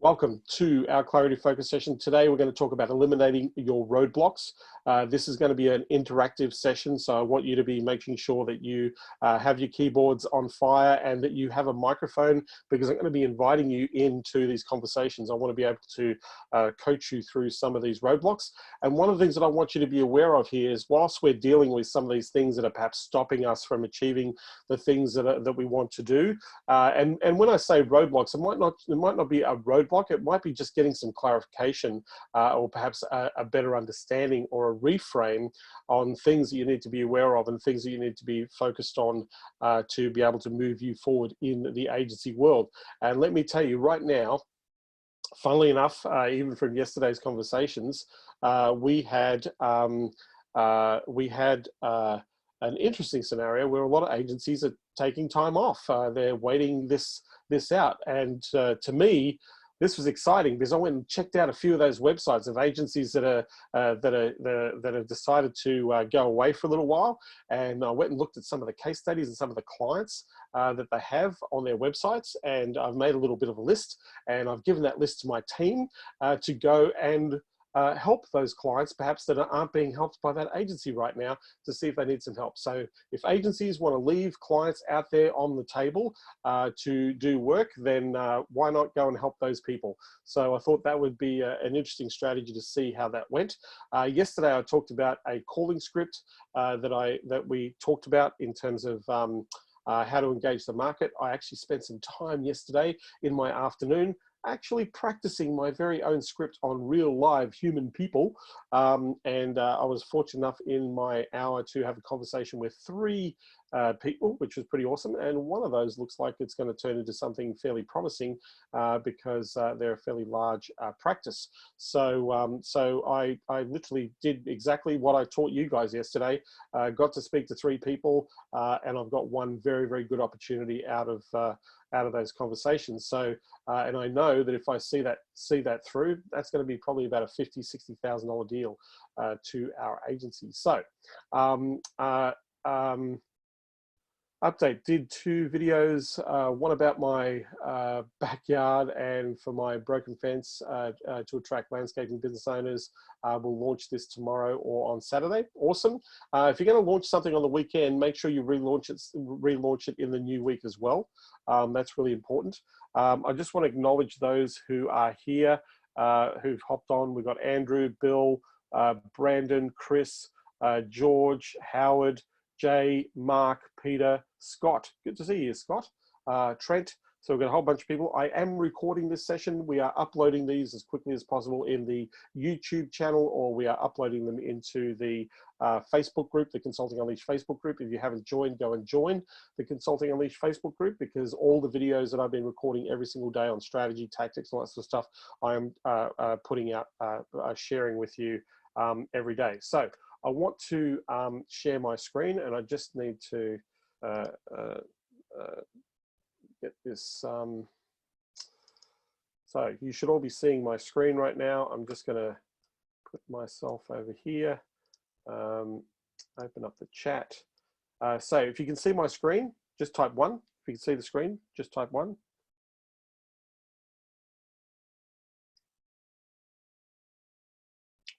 Welcome to our Clarity Focus session. Today we're going to talk about eliminating your roadblocks. This is going to be an interactive session, so I want you to be making sure that you have your keyboards on fire and that you have a microphone, because I'm going to be inviting you into these conversations. I want to be able to coach you through some of these roadblocks. And one of the things that I want you to be aware of here is, whilst we're dealing with some of these things that are perhaps stopping us from achieving the things that we want to do, and when I say roadblocks, it might not be a roadblock. It might be just getting some clarification or perhaps a better understanding or a reframe on things that you need to be aware of and things that you need to be focused on to be able to move you forward in the agency world. And let me tell you right now, funnily enough, even from yesterday's conversations, we had an interesting scenario where a lot of agencies are taking time off. They're waiting this out, and to me, this was exciting because I went and checked out a few of those websites of agencies that have decided to go away for a little while, and I went and looked at some of the case studies and some of the clients that they have on their websites, and I've made a little bit of a list, and I've given that list to my team to go and help those clients perhaps that aren't being helped by that agency right now, to see if they need some help. So if agencies want to leave clients out there on the table to do work, then why not go and help those people? So I thought that would be an interesting strategy to see how that went. Yesterday I talked about a calling script that we talked about in terms of how to engage the market. I actually spent some time yesterday in my afternoon actually practicing my very own script on real live human people. And I was fortunate enough in my hour to have a conversation with 3 people, which was pretty awesome. And one of those looks like it's going to turn into something fairly promising because they're a fairly large practice. So so I literally did exactly what I taught you guys yesterday. Got to speak to 3 people, and I've got one very, very good opportunity out of those conversations. So, and I know that if I see that through, that's going to be probably about a $50,000–$60,000 deal to our agency. So, update, did 2 videos, one about my backyard and for my broken fence to attract landscaping business owners. We'll launch this tomorrow or on Saturday. Awesome. If you're going to launch something on the weekend, make sure you relaunch it in the new week as well. That's really important. I just want to acknowledge those who are here, who've hopped on. We've got Andrew, Bill, Brandon, Chris, George, Howard, Jay, Mark, Peter, Scott. Good to see you, Scott. Trent. So we've got a whole bunch of people. I am recording this session. We are uploading these as quickly as possible in the YouTube channel, or we are uploading them into the Facebook group, the Consulting Unleashed Facebook group. If you haven't joined, go and join the Consulting Unleashed Facebook group, because all the videos that I've been recording every single day on strategy, tactics, all that sort of stuff, I am putting out, sharing with you every day. So I want to share my screen, and I just need to get this. So you should all be seeing my screen right now. I'm just going to put myself over here, open up the chat. So if you can see my screen, just type 1. If you can see the screen, just type 1.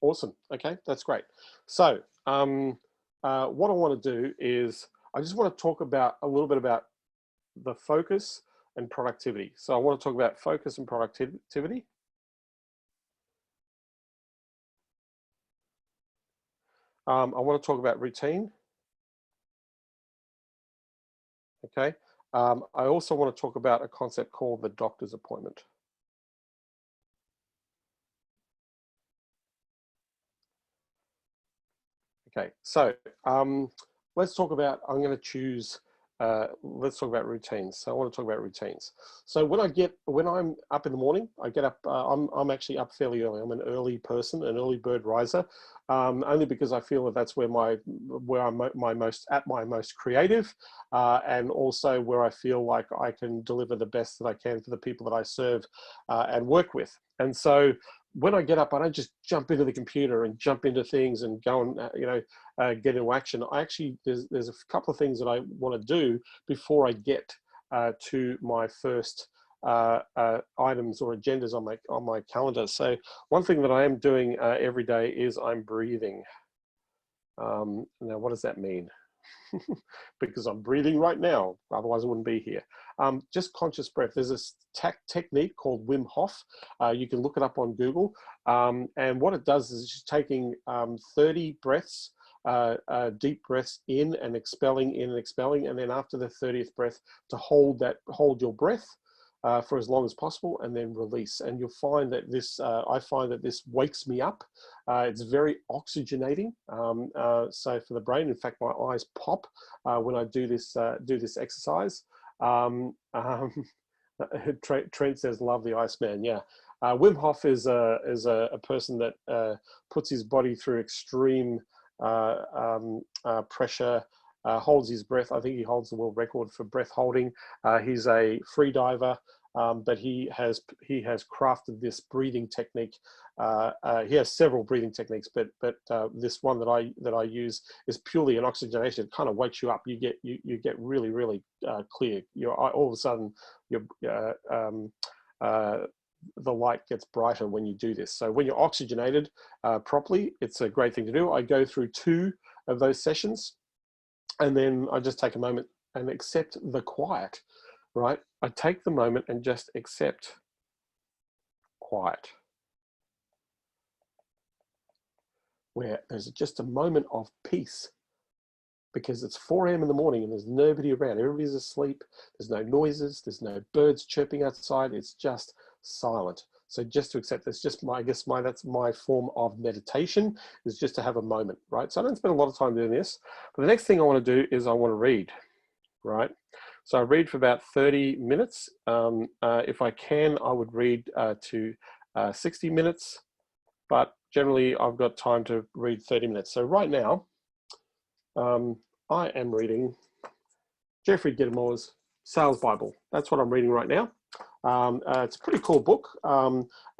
Awesome. Okay, that's great. So what I want to do is I just want to talk about a little bit about the focus and productivity. So I want to talk about focus and productivity. I want to talk about routine. Okay. I also want to talk about a concept called the doctor's appointment. Okay, so let's talk about, I'm going to choose, let's talk about routines. So I want to talk about routines. So when I'm up in the morning, I get up, I'm actually up fairly early. I'm an early person, an early bird riser, only because I feel that that's where I'm my most creative, and also where I feel like I can deliver the best that I can for the people that I serve and work with. And so when I get up, I don't just jump into the computer and jump into things and go and get into action. I actually, there's a couple of things that I want to do before I get to my first items or agendas on my calendar. So one thing that I am doing every day is I'm breathing. Now, what does that mean? Because I'm breathing right now, otherwise I wouldn't be here. Just conscious breath. There's this technique called Wim Hof. You can look it up on Google. And what it does is it's taking 30 breaths, deep breaths in and expelling, and then after the 30th breath to hold your breath for as long as possible, and then release. And you'll find that this, I find that this wakes me up. It's very oxygenating. So for the brain, in fact, my eyes pop when I do this exercise. Trent says, "Love the Iceman." Yeah, Wim Hof is a person that puts his body through extreme pressure. Holds his breath. I think he holds the world record for breath holding. He's a free diver, but he has crafted this breathing technique. He has several breathing techniques, but this one that I use is purely an oxygenation. It kind of wakes you up. You get really clear. All of a sudden the light gets brighter when you do this. So when you're oxygenated properly, it's a great thing to do. I go through 2 of those sessions. And then I just take a moment and accept the quiet, right? I take the moment and just accept quiet, where there's just a moment of peace, because it's 4 a.m. in the morning and there's nobody around. Everybody's asleep. There's no noises. There's no birds chirping outside. It's just silent. So just to accept this, that's my form of meditation, is just to have a moment, right? So I don't spend a lot of time doing this, but the next thing I want to do is I want to read, right? So I read for about 30 minutes. If I can, I would read to 60 minutes, but generally I've got time to read 30 minutes. So right now, I am reading Jeffrey Gitomore's Sales Bible. That's what I'm reading right now. It's a pretty cool book.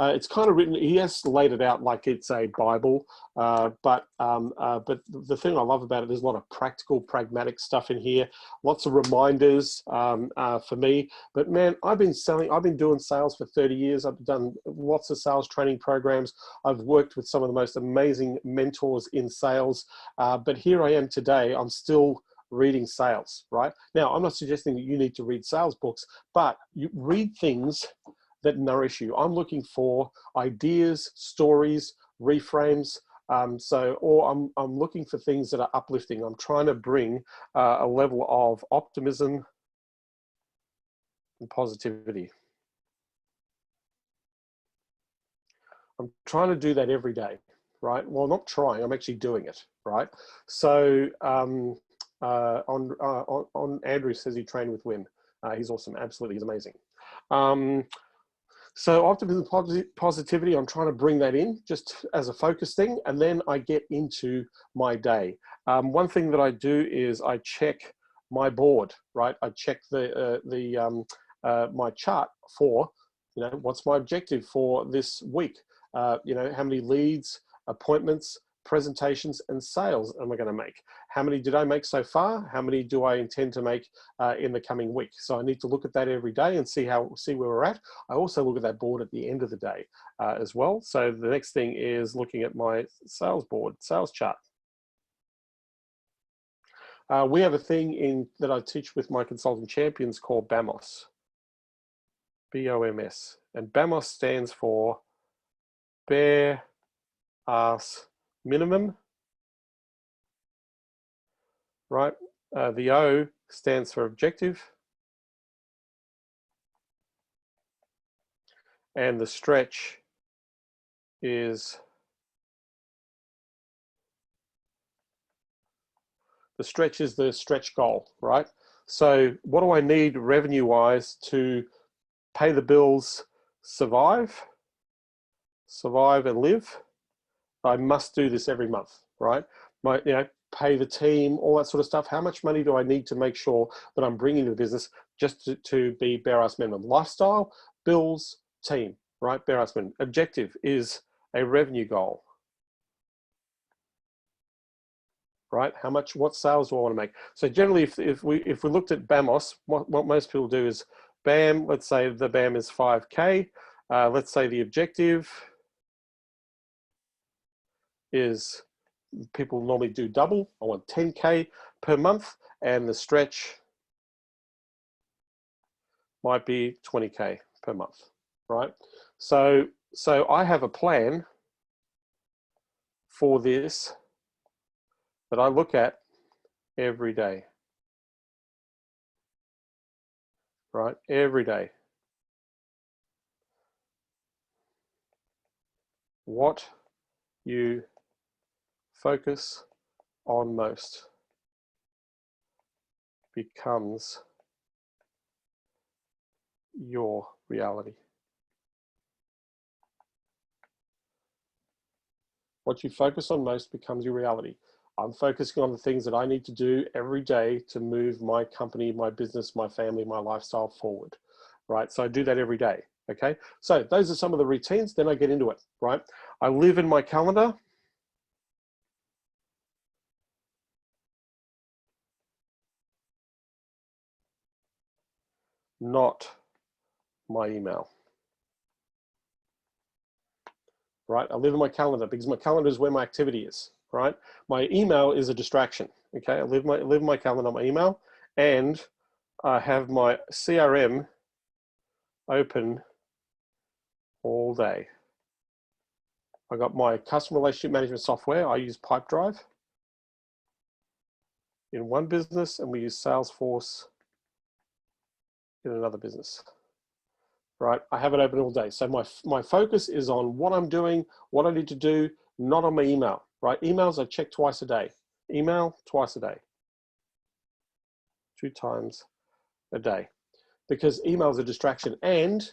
It's kind of written, he has laid it out like it's a Bible, but the thing I love about it, there's a lot of practical, pragmatic stuff in here, lots of reminders for me. But man, I've been doing sales for 30 years. I've done lots of sales training programs. I've worked with some of the most amazing mentors in sales, but here I am today. I'm still reading sales, right? Now, I'm not suggesting that you need to read sales books, but you read things that nourish you. I'm looking for ideas, stories, reframes. Or I'm looking for things that are uplifting. I'm trying to bring a level of optimism and positivity. I'm trying to do that every day, right? Well, not trying, I'm actually doing it, right? So on Andrew says he trained with Wim. He's awesome, absolutely, he's amazing. So optimism, positivity, I'm trying to bring that in just as a focus thing, and then I get into my day. One thing that I do is I check my board, right? I check my chart for, what's my objective for this week? How many leads, appointments, presentations, and sales am I going to make? How many did I make so far? How many do I intend to make in the coming week? So I need to look at that every day and see where we're at. I also look at that board at the end of the day as well. So the next thing is looking at my sales board, sales chart. We have a thing that I teach with my consulting champions called BAMOS, B-O-M-S. And BAMOS stands for Bare Ass Minimum, right? The O stands for objective, and the stretch is the stretch goal, right? So what do I need revenue-wise to pay the bills, survive and live? I must do this every month, right? Pay the team, all that sort of stuff. How much money do I need to make sure that I'm bringing to the business just to be bare ass minimum? Lifestyle, bills, team, right? Bare ass minimum. Objective is a revenue goal, right? What sales do I want to make? So generally, if we looked at BAMOS, what most people do is BAM, let's say the BAM is 5K. Let's say the objective is, people normally do double. I want 10K per month, and the stretch might be 20K per month, right? So I have a plan for this that I look at every day, right? Every day. What you focus on most becomes your reality. What you focus on most becomes your reality. I'm focusing on the things that I need to do every day to move my company, my business, my family, my lifestyle forward, right? So I do that every day, okay? So those are some of the routines, then I get into it, right? I live in my calendar. Not my email, right? I live in my calendar because my calendar is where my activity is, right? My email is a distraction, okay? I live in my calendar, my email, and I have my CRM open all day. I got my customer relationship management software. I use Pipedrive in one business, and we use Salesforce in another business, right? I have it open all day. So my focus is on what I'm doing, what I need to do, not on my email, right? Emails I check twice a day. Email twice a day, 2 times a day, because email is a distraction, and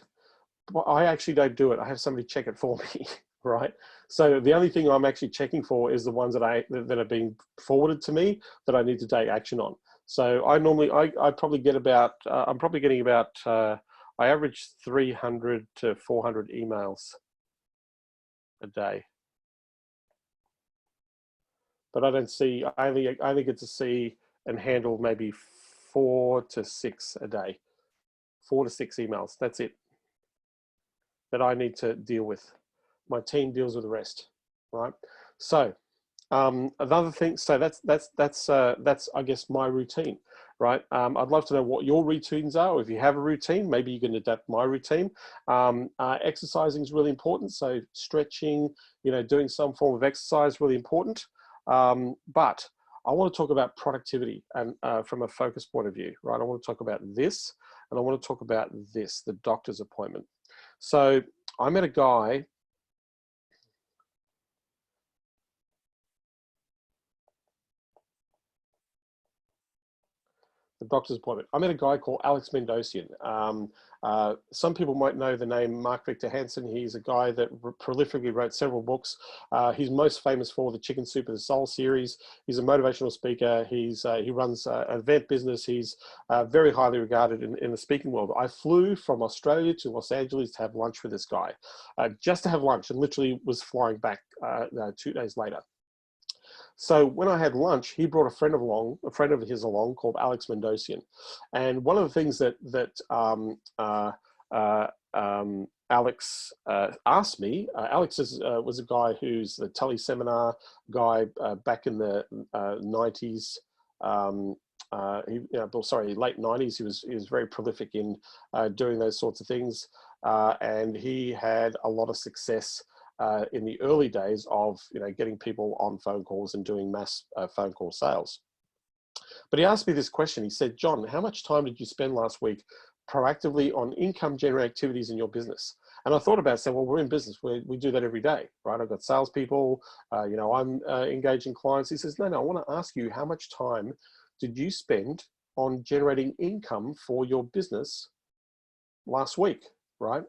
I actually don't do it. I have somebody check it for me, right? So the only thing I'm actually checking for is the ones that are being forwarded to me that I need to take action on. So I normally, I probably get about, I'm probably getting about, I average 300 to 400 emails a day. But I don't see, I only get to see and handle maybe 4 to 6 a day. 4 to 6 emails, that's it, that I need to deal with. My team deals with the rest, right? So another thing, so that's I guess my routine, right? I'd love to know what your routines are, or if you have a routine, maybe you can adapt my routine. Exercising is really important, so stretching, you know, doing some form of exercise, really important. But I want to talk about productivity and from a focus point of view, right? I want to talk about this, and I want to talk about this, the doctor's appointment. So I met a guy. The doctor's appointment. I met a guy called Alex Mendosian. Some people might know the name Mark Victor Hansen. He's a guy that prolifically wrote several books. He's most famous for the Chicken Soup of the Soul series. He's a motivational speaker. He runs an event business. He's very highly regarded in the speaking world. I flew from Australia to Los Angeles to have lunch with this guy, just to have lunch, and literally was flying back 2 days later. So when I had lunch, he brought a friend of his along called Alex Mendosian. And one of the things that Alex asked me, Alex was a guy who's the teleseminar guy back in the 90s. Late 90s. He was very prolific in doing those sorts of things. And he had a lot of success in the early days of, you know, getting people on phone calls and doing mass phone call sales. But he asked me this question. He said, John, how much time did you spend last week proactively on income generating activities in your business? And I thought about saying, well, we're in business. We do that every day, right? I've got salespeople, you know, I'm engaging clients. He says, no, I want to ask you, how much time did you spend on generating income for your business last week, right?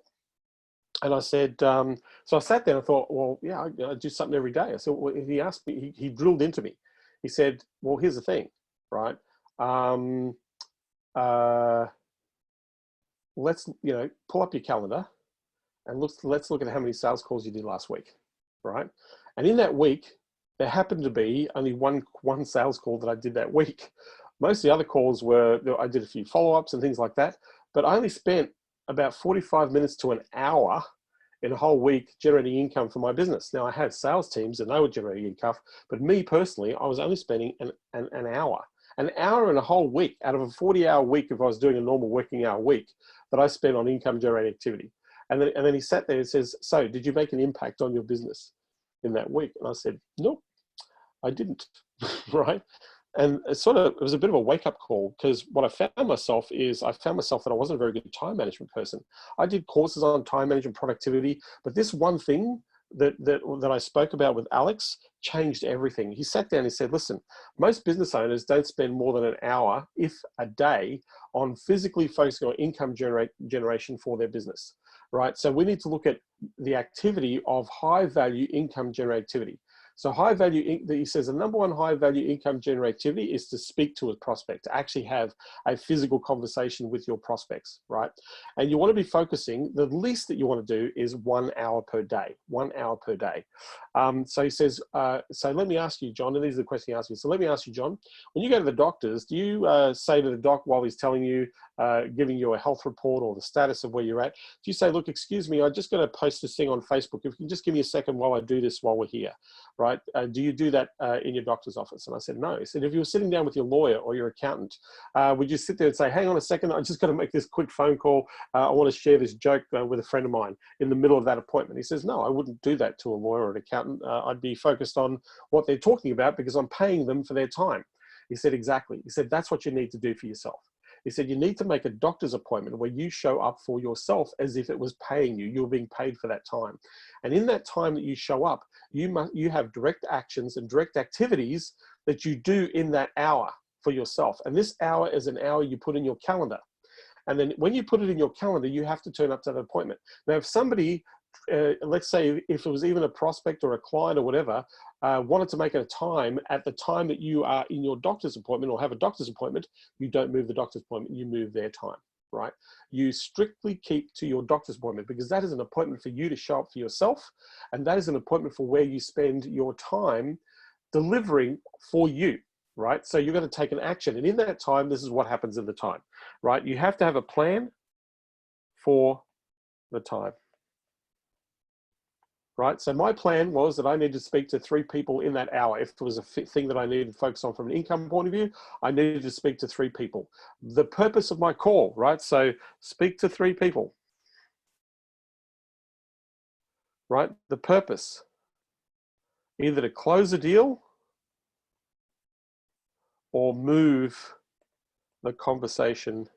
And I said, so I sat there and I thought, well, yeah, I do something every day. I said, well, he asked me, he drilled into me. He said, well, here's the thing, right? Let's, you know, pull up your calendar and let's look at how many sales calls you did last week, right? And in that week, there happened to be only one sales call that I did that week. Most of the other calls were, I did a few follow-ups and things like that. but I only spent about 45 minutes to an hour in a whole week generating income for my business. Now I had sales teams and they were generating income, but me personally, I was only spending an hour. An hour in a whole week out of a 40-hour week, if I was doing a normal working hour week, that I spent on income generating activity. And then he sat there and says, so did you make an impact on your business in that week? And I said, nope, I didn't, right? And it was a bit of a wake-up call, because what I found myself that I wasn't a very good time management person. I did courses on time management productivity, but this one thing that I spoke about with Alex changed everything. He sat down and said, listen, most business owners don't spend more than an hour, if a day, on physically focusing on income generation for their business, right? So we need to look at the activity of high value income generating activity. So high value, he says the number one high value income generating activity is to speak to a prospect, to actually have a physical conversation with your prospects, right? And you want to be focusing, the least that you want to do is 1 hour per day, 1 hour per day. So he says, so let me ask you, John, and these are the questions he asked me. So let me ask you, John, when you go to the doctors, do you say to the doc while he's telling you, giving you a health report or the status of where you're at, do you say, look, excuse me, I'm just going to post this thing on Facebook. If you can just give me a second while I do this while we're here, right? Do you do that in your doctor's office? And I said, no. He said, if you were sitting down with your lawyer or your accountant, would you sit there and say, hang on a second, I just got to make this quick phone call. I want to share this joke with a friend of mine in the middle of that appointment. He says, no, I wouldn't do that to a lawyer or an accountant. I'd be focused on what they're talking about because I'm paying them for their time. He said, exactly. He said, that's what you need to do for yourself. He said, you need to make a doctor's appointment where you show up for yourself as if it was paying you. You're being paid for that time. And in that time that you show up, you have direct actions and direct activities that you do in that hour for yourself. And this hour is an hour you put in your calendar. And then when you put it in your calendar, you have to turn up to the appointment. Now, if somebody, let's say if it was even a prospect or a client or whatever, wanted to make it a time at the time that you are in your doctor's appointment or have a doctor's appointment, you don't move the doctor's appointment, you move their time, right? You strictly keep to your doctor's appointment because that is an appointment for you to show up for yourself. And that is an appointment for where you spend your time delivering for you, right? So you're going to take an action. And in that time, this is what happens in the time, right? You have to have a plan for the time. Right, so my plan was that I needed to speak to 3 people in that hour. If it was a thing that I needed to focus on from an income point of view, I needed to speak to 3 people. The purpose of my call, right? So speak to 3 people, right? The purpose, either to close a deal or move the conversation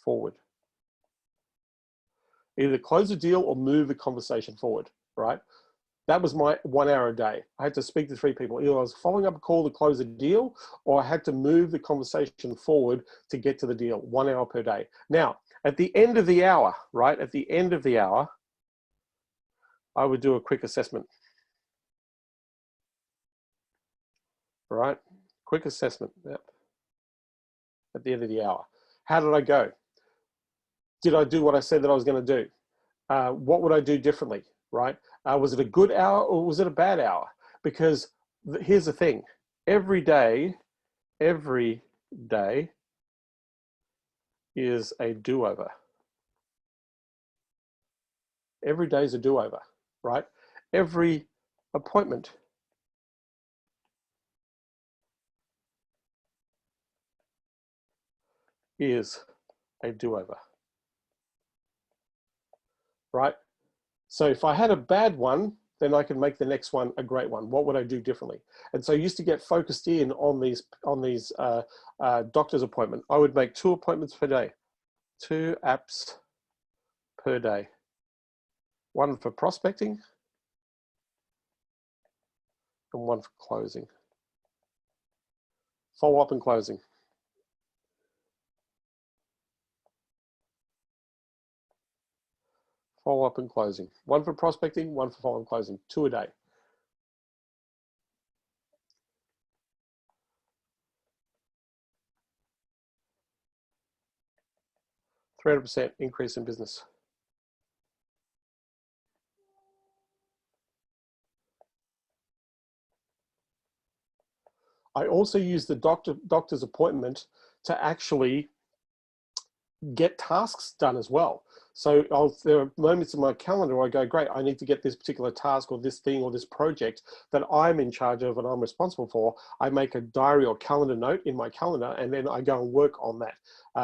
forward. Either close a deal or move the conversation forward, right? That was my 1 hour a day. I had to speak to 3 people. Either I was following up a call to close a deal or I had to move the conversation forward to get to the deal, 1 hour per day. Now, at the end of the hour, right? At the end of the hour, I would do a quick assessment. Right? Quick assessment, yep. At the end of the hour. How did I go? Did I do what I said that I was going to do? What would I do differently, right? Was it a good hour or was it a bad hour? Because here's the thing, every day is a do-over. Every day is a do-over, right? Every appointment is a do-over, right? So if I had a bad one, then I can make the next one a great one. What would I do differently? And so I used to get focused in on these doctor's appointment. I would make 2 appointments per day, 2 apps per day. 1 for prospecting and 1 for closing. Follow up and closing. Follow up and closing. 1 for prospecting, 1 for follow up and closing. 2 a day. %300 increase in business. I also use the doctor's appointment to actually get tasks done as well. So there are moments in my calendar where I go, great, I need to get this particular task or this thing or this project that I'm in charge of and I'm responsible for. I make a diary or calendar note in my calendar, and then I go and work on that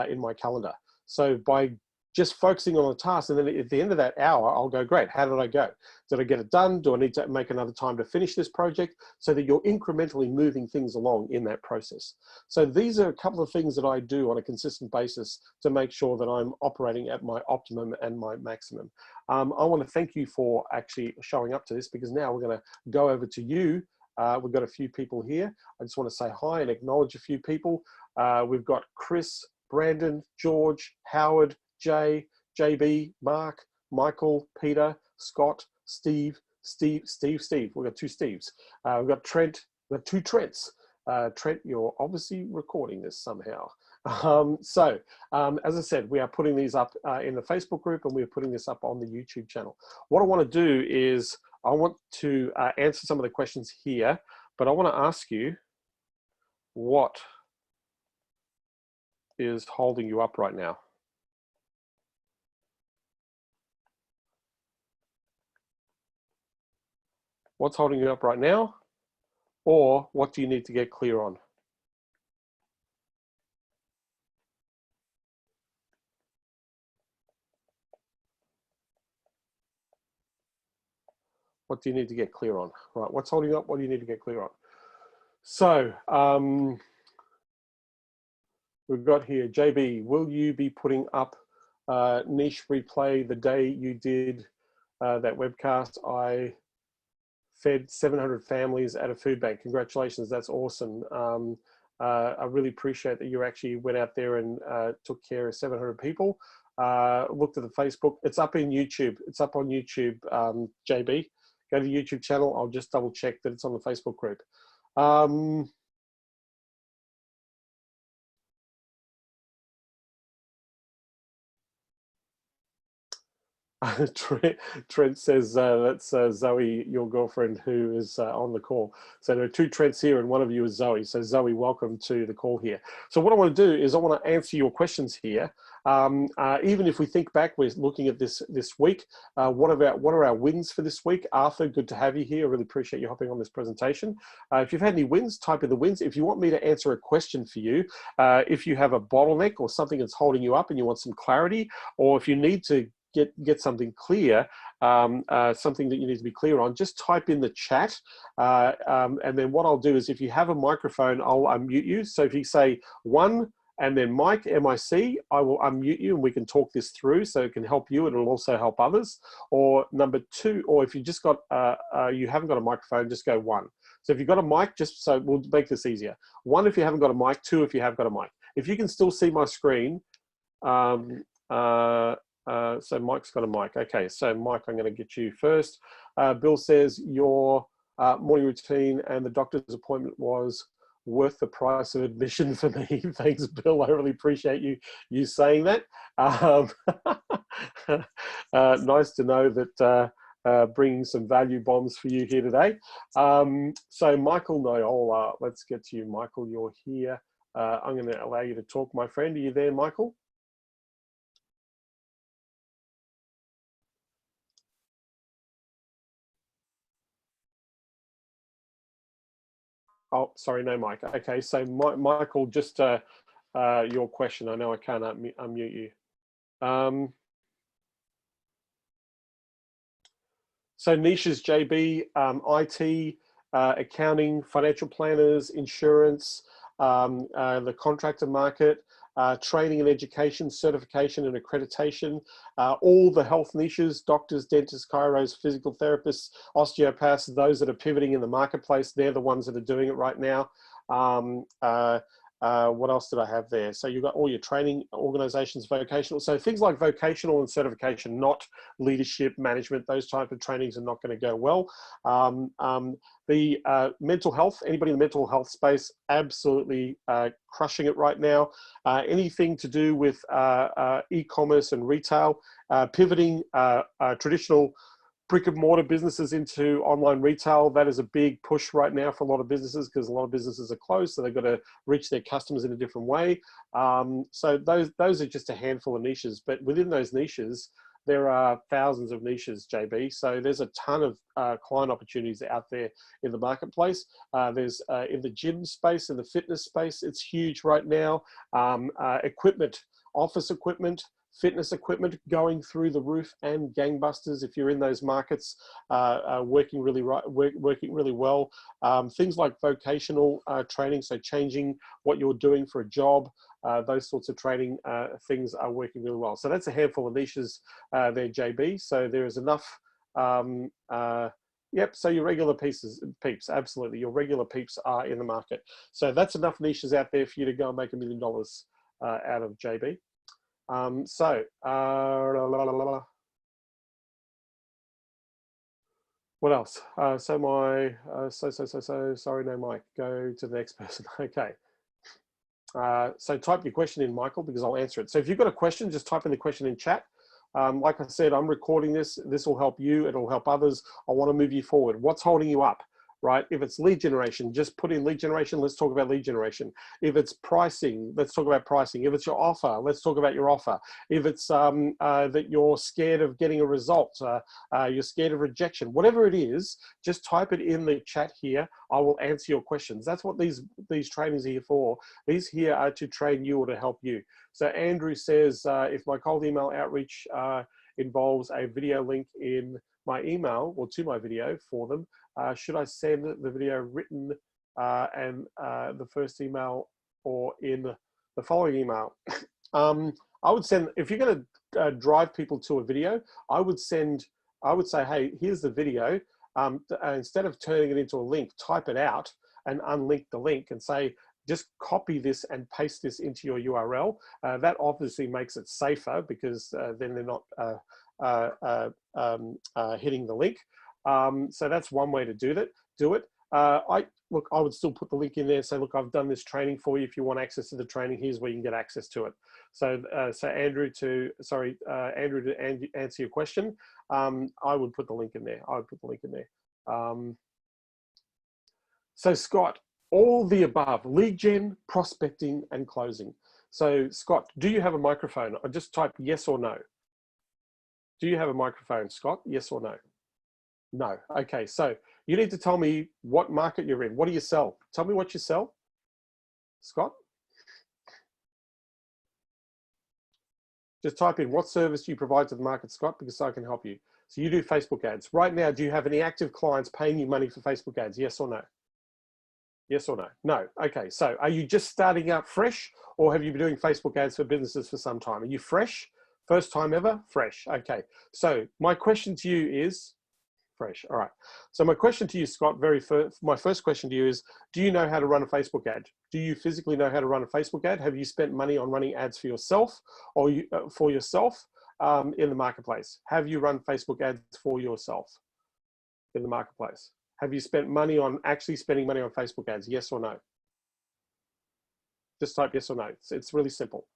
in my calendar. So by just focusing on the task, and then at the end of that hour, I'll go, great, how did I go? Did I get it done? Do I need to make another time to finish this project? So that you're incrementally moving things along in that process. So these are a couple of things that I do on a consistent basis to make sure that I'm operating at my optimum and my maximum. I want to thank you for actually showing up to this, because now we're going to go over to you. We've got a few people here. I just want to say hi and acknowledge a few people. We've got Chris, Brandon, George, Howard, Jay, JB, Mark, Michael, Peter, Scott, Steve. We've got two Steves. We've got Trent, we've got two Trents. Trent, you're obviously recording this somehow. As I said, we are putting these up in the Facebook group, and we're putting this up on the YouTube channel. What I want to do is I want to answer some of the questions here, but I want to ask you, what is holding you up right now? What's holding you up right now? Or what do you need to get clear on? What do you need to get clear on? Right, what's holding you up? What do you need to get clear on? So we've got here, JB, will you be putting up niche replay the day you did that webcast? I fed 700 families at a food bank. Congratulations, that's awesome. I really appreciate that you actually went out there and took care of 700 people. Looked at the Facebook, it's up in YouTube. It's up on YouTube, JB. Go to the YouTube channel. I'll just double check that it's on the Facebook group. Trent says that's Zoe, your girlfriend, who is on the call. So there are two Trents here, and one of you is Zoe. So Zoe, welcome to the call here. So what I want to do is I want to answer your questions here. Even if we think back, we're looking at this week. What are our wins for this week? Arthur, good to have you here. I really appreciate you hopping on this presentation. If you've had any wins, type in the wins. If you want me to answer a question for you, if you have a bottleneck or something that's holding you up and you want some clarity, or if you need to get something clear, something that you need to be clear on, just type in the chat. And then what I'll do is, if you have a microphone, I'll unmute you. So if you say one and then Mike, M-I-C, I will unmute you and we can talk this through, so it can help you and it'll also help others. Or number two, or if you just got, you haven't got a microphone, just go one. So if you've got a mic, just so we'll make this easier. One, if you haven't got a mic. Two, if you have got a mic. If you can still see my screen, so Mike's got a mic. Okay, so Mike, I'm going to get you first. Bill says your morning routine and the doctor's appointment was worth the price of admission for me. Thanks, Bill. I really appreciate you saying that. Nice to know that bringing some value bombs for you here today. So Michael Noyola, let's get to you. Michael, you're here. I'm going to allow you to talk, my friend. Are you there, Michael? Oh, sorry, no mic. Okay, so Michael, just your question. I know I can't unmute you. So niches, JB, IT, accounting, financial planners, insurance, the contractor market, training and education, certification and accreditation, all the health niches, doctors, dentists, chiros, physical therapists, osteopaths, those that are pivoting in the marketplace, they're the ones that are doing it right now. What else did I have there? So you've got all your training organizations, vocational. So things like vocational and certification, not leadership, management, those type of trainings are not going to go well. The mental health, anybody in the mental health space, absolutely crushing it right now. Anything to do with e-commerce and retail, pivoting traditional brick and mortar businesses into online retail. That is a big push right now for a lot of businesses, because a lot of businesses are closed, so they've got to reach their customers in a different way. So those are just a handful of niches, but within those niches, there are thousands of niches, JB. So there's a ton of client opportunities out there in the marketplace. There's in the gym space, in the fitness space, it's huge right now. Equipment, office equipment, fitness equipment going through the roof and gangbusters if you're in those markets, working really well. Things like vocational training, so changing what you're doing for a job, those sorts of training things are working really well. So that's a handful of niches there, JB. So there is enough. Yep, so your regular peeps, absolutely. Your regular peeps are in the market. So that's enough niches out there for you to go and make $1 million out of, JB. What else? Sorry, no mic. Go to the next person. Okay. So type your question in, Michael, because I'll answer it. So if you've got a question, just type in the question in chat. Like I said, I'm recording this. This will help you. It'll help others. I want to move you forward. What's holding you up? Right? If it's lead generation, just put in lead generation. Let's talk about lead generation. If it's pricing, let's talk about pricing. If it's your offer, let's talk about your offer. If it's that you're scared of getting a result, you're scared of rejection, whatever it is, just type it in the chat here. I will answer your questions. That's what these trainings are here for. These here are to train you or to help you. So Andrew says, if my cold email outreach involves a video link in my email or to my video for them, should I send the video written and the first email or in the following email? I would send, if you're going to drive people to a video, I would say, hey, here's the video. Instead of turning it into a link, type it out and unlink the link and say, just copy this and paste this into your URL. That obviously makes it safer, because then they're not hitting the link. So that's one way to do it. I would still put the link in there and say, look, I've done this training for you. If you want access to the training, here's where you can get access to it. So, Andrew, to answer your question, I would put the link in there. So Scott, all the above: lead gen, prospecting, and closing. So Scott, do you have a microphone? I just type yes or no. Do you have a microphone, Scott? Yes or no? No. Okay, so you need to tell me what market you're in. What do you sell? Tell me what you sell, Scott. Just type in what service do you provide to the market, Scott, because I can help you. So you do Facebook ads. Right now, do you have any active clients paying you money for Facebook ads? Yes or no? Yes or no? No. Okay, so are you just starting out fresh, or have you been doing Facebook ads for businesses for some time? Are you fresh? First time ever? Fresh. Okay, so my question to you is, fresh. All right. So my question to you, Scott, my first question to you is, do you know how to run a Facebook ad? Do you physically know how to run a Facebook ad? Have you spent money on running ads for yourself, or for yourself in the marketplace? Have you run Facebook ads for yourself in the marketplace? Have you spent money on actually spending money on Facebook ads? Yes or no? Just type yes or no. It's really simple.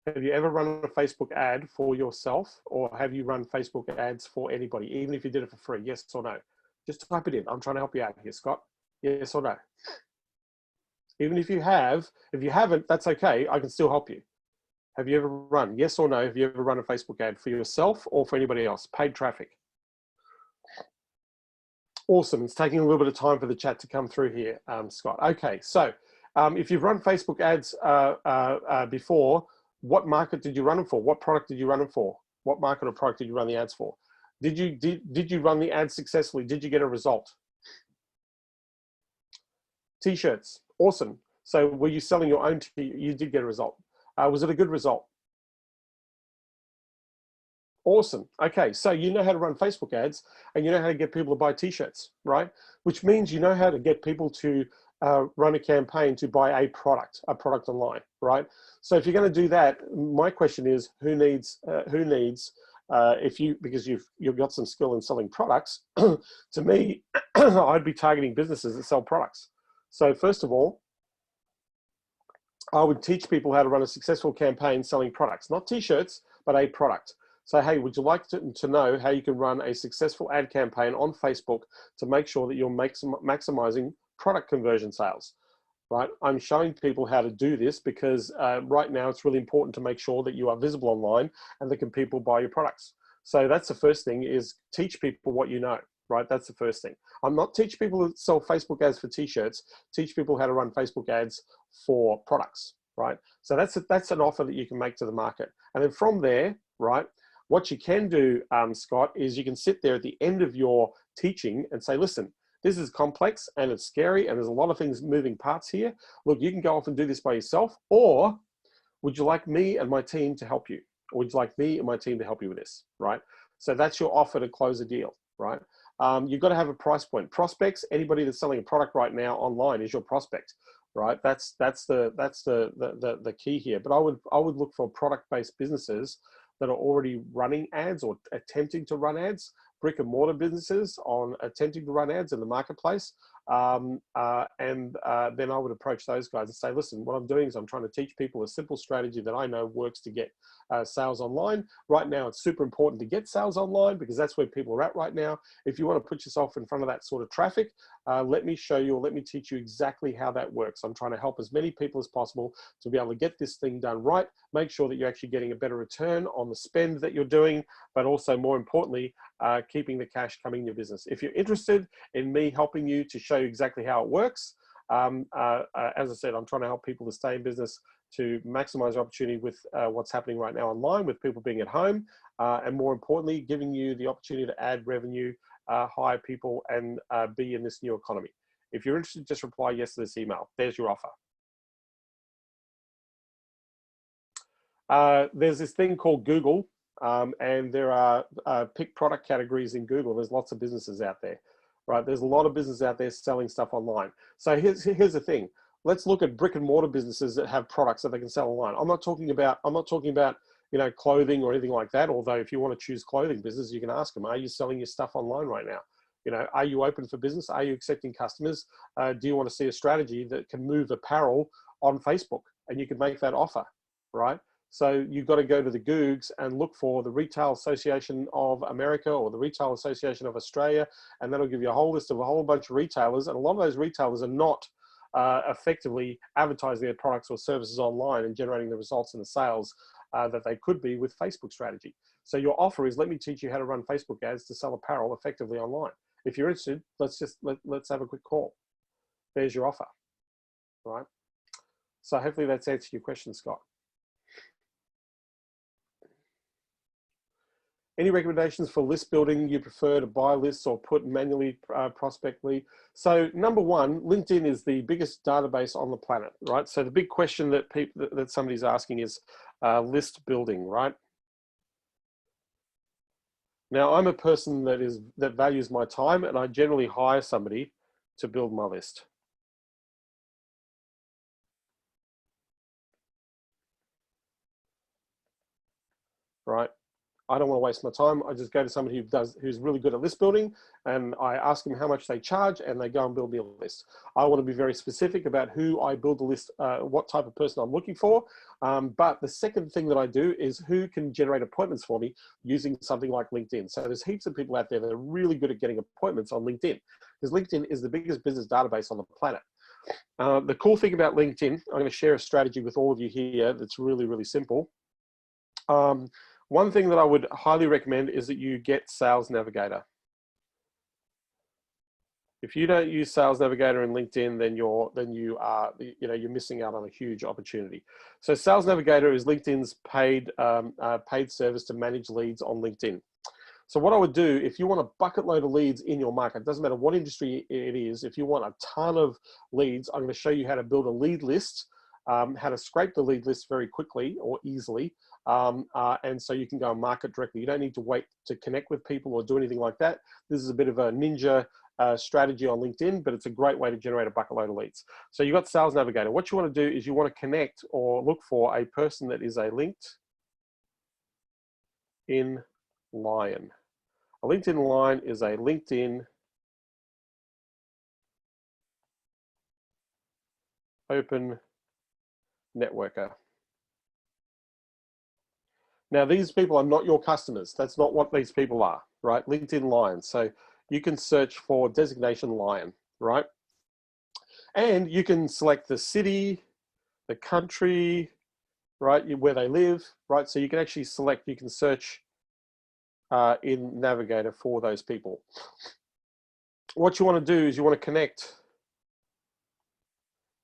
Have you ever run a Facebook ad for yourself, or have you run Facebook ads for anybody, even if you did it for free? Yes or no? Just type it in. I'm trying to help you out here, Scott. Yes or no? Even if you have, if you haven't, that's okay. I can still help you. Have you ever run, yes or no, have you ever run a Facebook ad for yourself or for anybody else? Paid traffic. Awesome. It's taking a little bit of time for the chat to come through here, Scott. Okay, so if you've run Facebook ads before, what market did you run them for? What product did you run them for? What market or product did you run the ads for? Did you run the ads successfully? Did you get a result? T-shirts. Awesome. So were you selling your own? You did get a result. Was it a good result? Awesome. Okay, so you know how to run Facebook ads, and you know how to get people to buy T-shirts, right? Which means you know how to get people to run a campaign to buy a product online, right? So if you're going to do that, my question is, who needs because you've got some skill in selling products. To me, I'd be targeting businesses that sell products. So first of all, I would teach people how to run a successful campaign selling products, not T-shirts, but a product. Say, hey, would you like to know how you can run a successful ad campaign on Facebook to make sure that you're maximizing product conversion sales? Right? I'm showing people how to do this because right now it's really important to make sure that you are visible online and that can people buy your products. So that's the first thing, is teach people what you know, right? That's the first thing. I'm not teaching people to sell Facebook ads for t-shirts, teach people how to run Facebook ads for products, right? So that's an offer that you can make to the market. And then from there, right, what you can do, Scott, is you can sit there at the end of your teaching and say, listen, this is complex and it's scary and there's a lot of things, moving parts here. Look, you can go off and do this by yourself, or would you like me and my team to help you? Or would you like me and my team to help you with this, right? So that's your offer to close a deal, right? You've got to have a price point. Prospects, anybody that's selling a product right now online is your prospect, right? That's the key here. But I would look for product-based businesses that are already running ads or attempting to run ads, brick and mortar businesses on attempting to run ads in the marketplace. Then I would approach those guys and say, listen, what I'm doing is I'm trying to teach people a simple strategy that I know works to get sales online. Right now, it's super important to get sales online because that's where people are at right now. If you want to put yourself in front of that sort of traffic, let me show you, or let me teach you exactly how that works. I'm trying to help as many people as possible to be able to get this thing done right, make sure that you're actually getting a better return on the spend that you're doing, but also more importantly, keeping the cash coming in your business. If you're interested in me helping you to show you exactly how it works, as I said, I'm trying to help people to stay in business, to maximize opportunity with what's happening right now online, with people being at home, and more importantly, giving you the opportunity to add revenue, hire people, and be in this new economy. If you're interested, just reply yes to this email. There's your offer. There's this thing called Google, and there are pick product categories in Google. There's lots of businesses out there, right? There's a lot of businesses out there selling stuff online. So here's the thing. Let's look at brick and mortar businesses that have products that they can sell online. I'm not talking about clothing or anything like that. Although if you want to choose clothing business, you can ask them, are you selling your stuff online right now? Are you open for business? Are you accepting customers? Do you want to see a strategy that can move apparel on Facebook? And you can make that offer, right? So you've got to go to the Googs and look for the Retail Association of America or the Retail Association of Australia, and that'll give you a whole list of a whole bunch of retailers. And a lot of those retailers are not effectively advertising their products or services online and generating the results and the sales that they could be with Facebook strategy. So your offer is, let me teach you how to run Facebook ads to sell apparel effectively online. If you're interested, let's have a quick call. There's your offer, right? So hopefully that's answered your question, Scott. Any recommendations for list building you prefer to buy lists or put manually prospectively? So number one, LinkedIn is the biggest database on the planet, right? So the big question that somebody's asking is list building, right? Now I'm a person that values my time, and I generally hire somebody to build my list. Right? I don't want to waste my time. I just go to somebody who's really good at list building, and I ask them how much they charge, and they go and build me a list. I want to be very specific about who I build the list, what type of person I'm looking for. But the second thing that I do is who can generate appointments for me using something like LinkedIn. So there's heaps of people out there that are really good at getting appointments on LinkedIn, because LinkedIn is the biggest business database on the planet. The cool thing about LinkedIn, I'm going to share a strategy with all of you here that's really, really simple. One thing that I would highly recommend is that you get Sales Navigator. If you don't use Sales Navigator in LinkedIn, then you're missing out on a huge opportunity. So Sales Navigator is LinkedIn's paid service to manage leads on LinkedIn. So what I would do, if you want a bucket load of leads in your market, it doesn't matter what industry it is, if you want a ton of leads, I'm going to show you how to build a lead list, how to scrape the lead list very quickly or easily. And so you can go and market directly. You don't need to wait to connect with people or do anything like that. This is a bit of a ninja strategy on LinkedIn, but it's a great way to generate a bucket load of leads. So you've got Sales Navigator. What you want to do is you want to connect or look for a person that is a LinkedIn lion. A LinkedIn lion is a LinkedIn open networker. Now, these people are not your customers. That's not what these people are, right? LinkedIn Lions. So you can search for designation lion, right? And you can select the city, the country, right, where they live, right? So you can actually select, you can search in Navigator for those people. What you want to do is you want to connect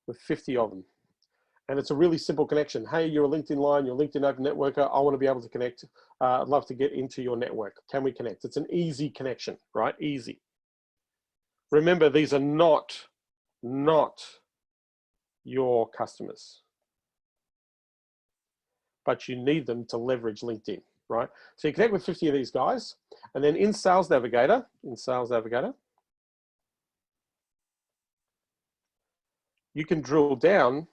with 50 of them. And it's a really simple connection. Hey, you're a LinkedIn Lion, you're a LinkedIn Open Networker. I want to be able to connect. I'd love to get into your network. Can we connect? It's an easy connection, right? Easy. Remember, these are not your customers, but you need them to leverage LinkedIn, right? So you connect with 50 of these guys, and then in Sales Navigator, you can drill down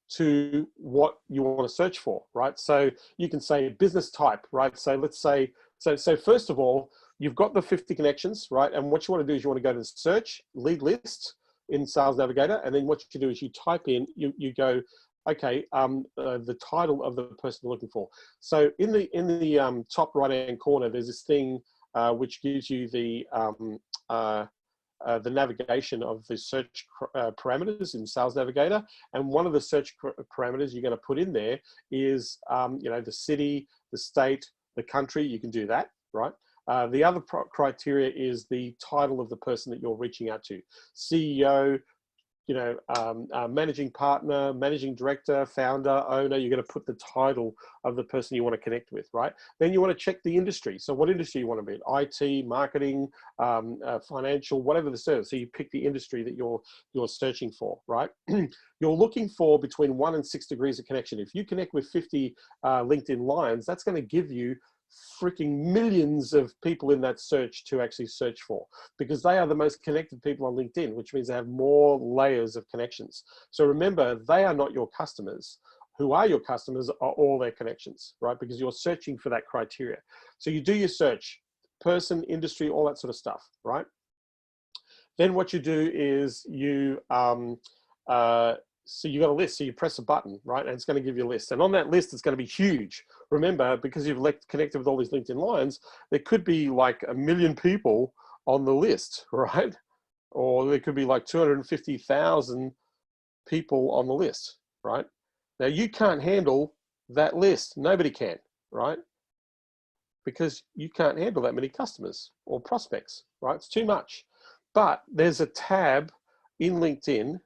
to what you want to search for, right? So you can say business type, right? So let's say, so first of all, you've got the 50 connections, right? And what you want to do is you want to go to the search lead list in Sales Navigator. And then what you do is you type in, you go, okay, the title of the person you're looking for. So in the top right-hand corner, there's this thing which gives you the navigation of the search parameters in Sales Navigator. And one of the search parameters you're going to put in there is, you know, the city, the state, the country. You can do that, right? The other criteria is the title of the person that you're reaching out to. CEO, you know, managing partner, managing director, founder, owner. You're going to put the title of the person you want to connect with, right? Then you want to check the industry. So what industry you want to be in? IT, marketing, financial, whatever the service. So you pick the industry that you're searching for, right? You're looking for between 1 and 6 degrees of connection. If you connect with 50 LinkedIn Lions, that's going to give you freaking millions of people in that search to actually search for, because they are the most connected people on LinkedIn, which means they have more layers of connections. So remember, they are not your customers. Who are your customers are all their connections, right? Because you're searching for that criteria. So you do your search, person, industry, all that sort of stuff, right? Then what you do is you, so you got a list, so you press a button, right? And it's going to give you a list. And on that list, it's going to be huge. Remember, because you've connected with all these LinkedIn Lions, there could be like 1 million people on the list, right? Or there could be like 250,000 people on the list, right? Now you can't handle that list. Nobody can, right? Because you can't handle that many customers or prospects, right? It's too much. But there's a tab in LinkedIn,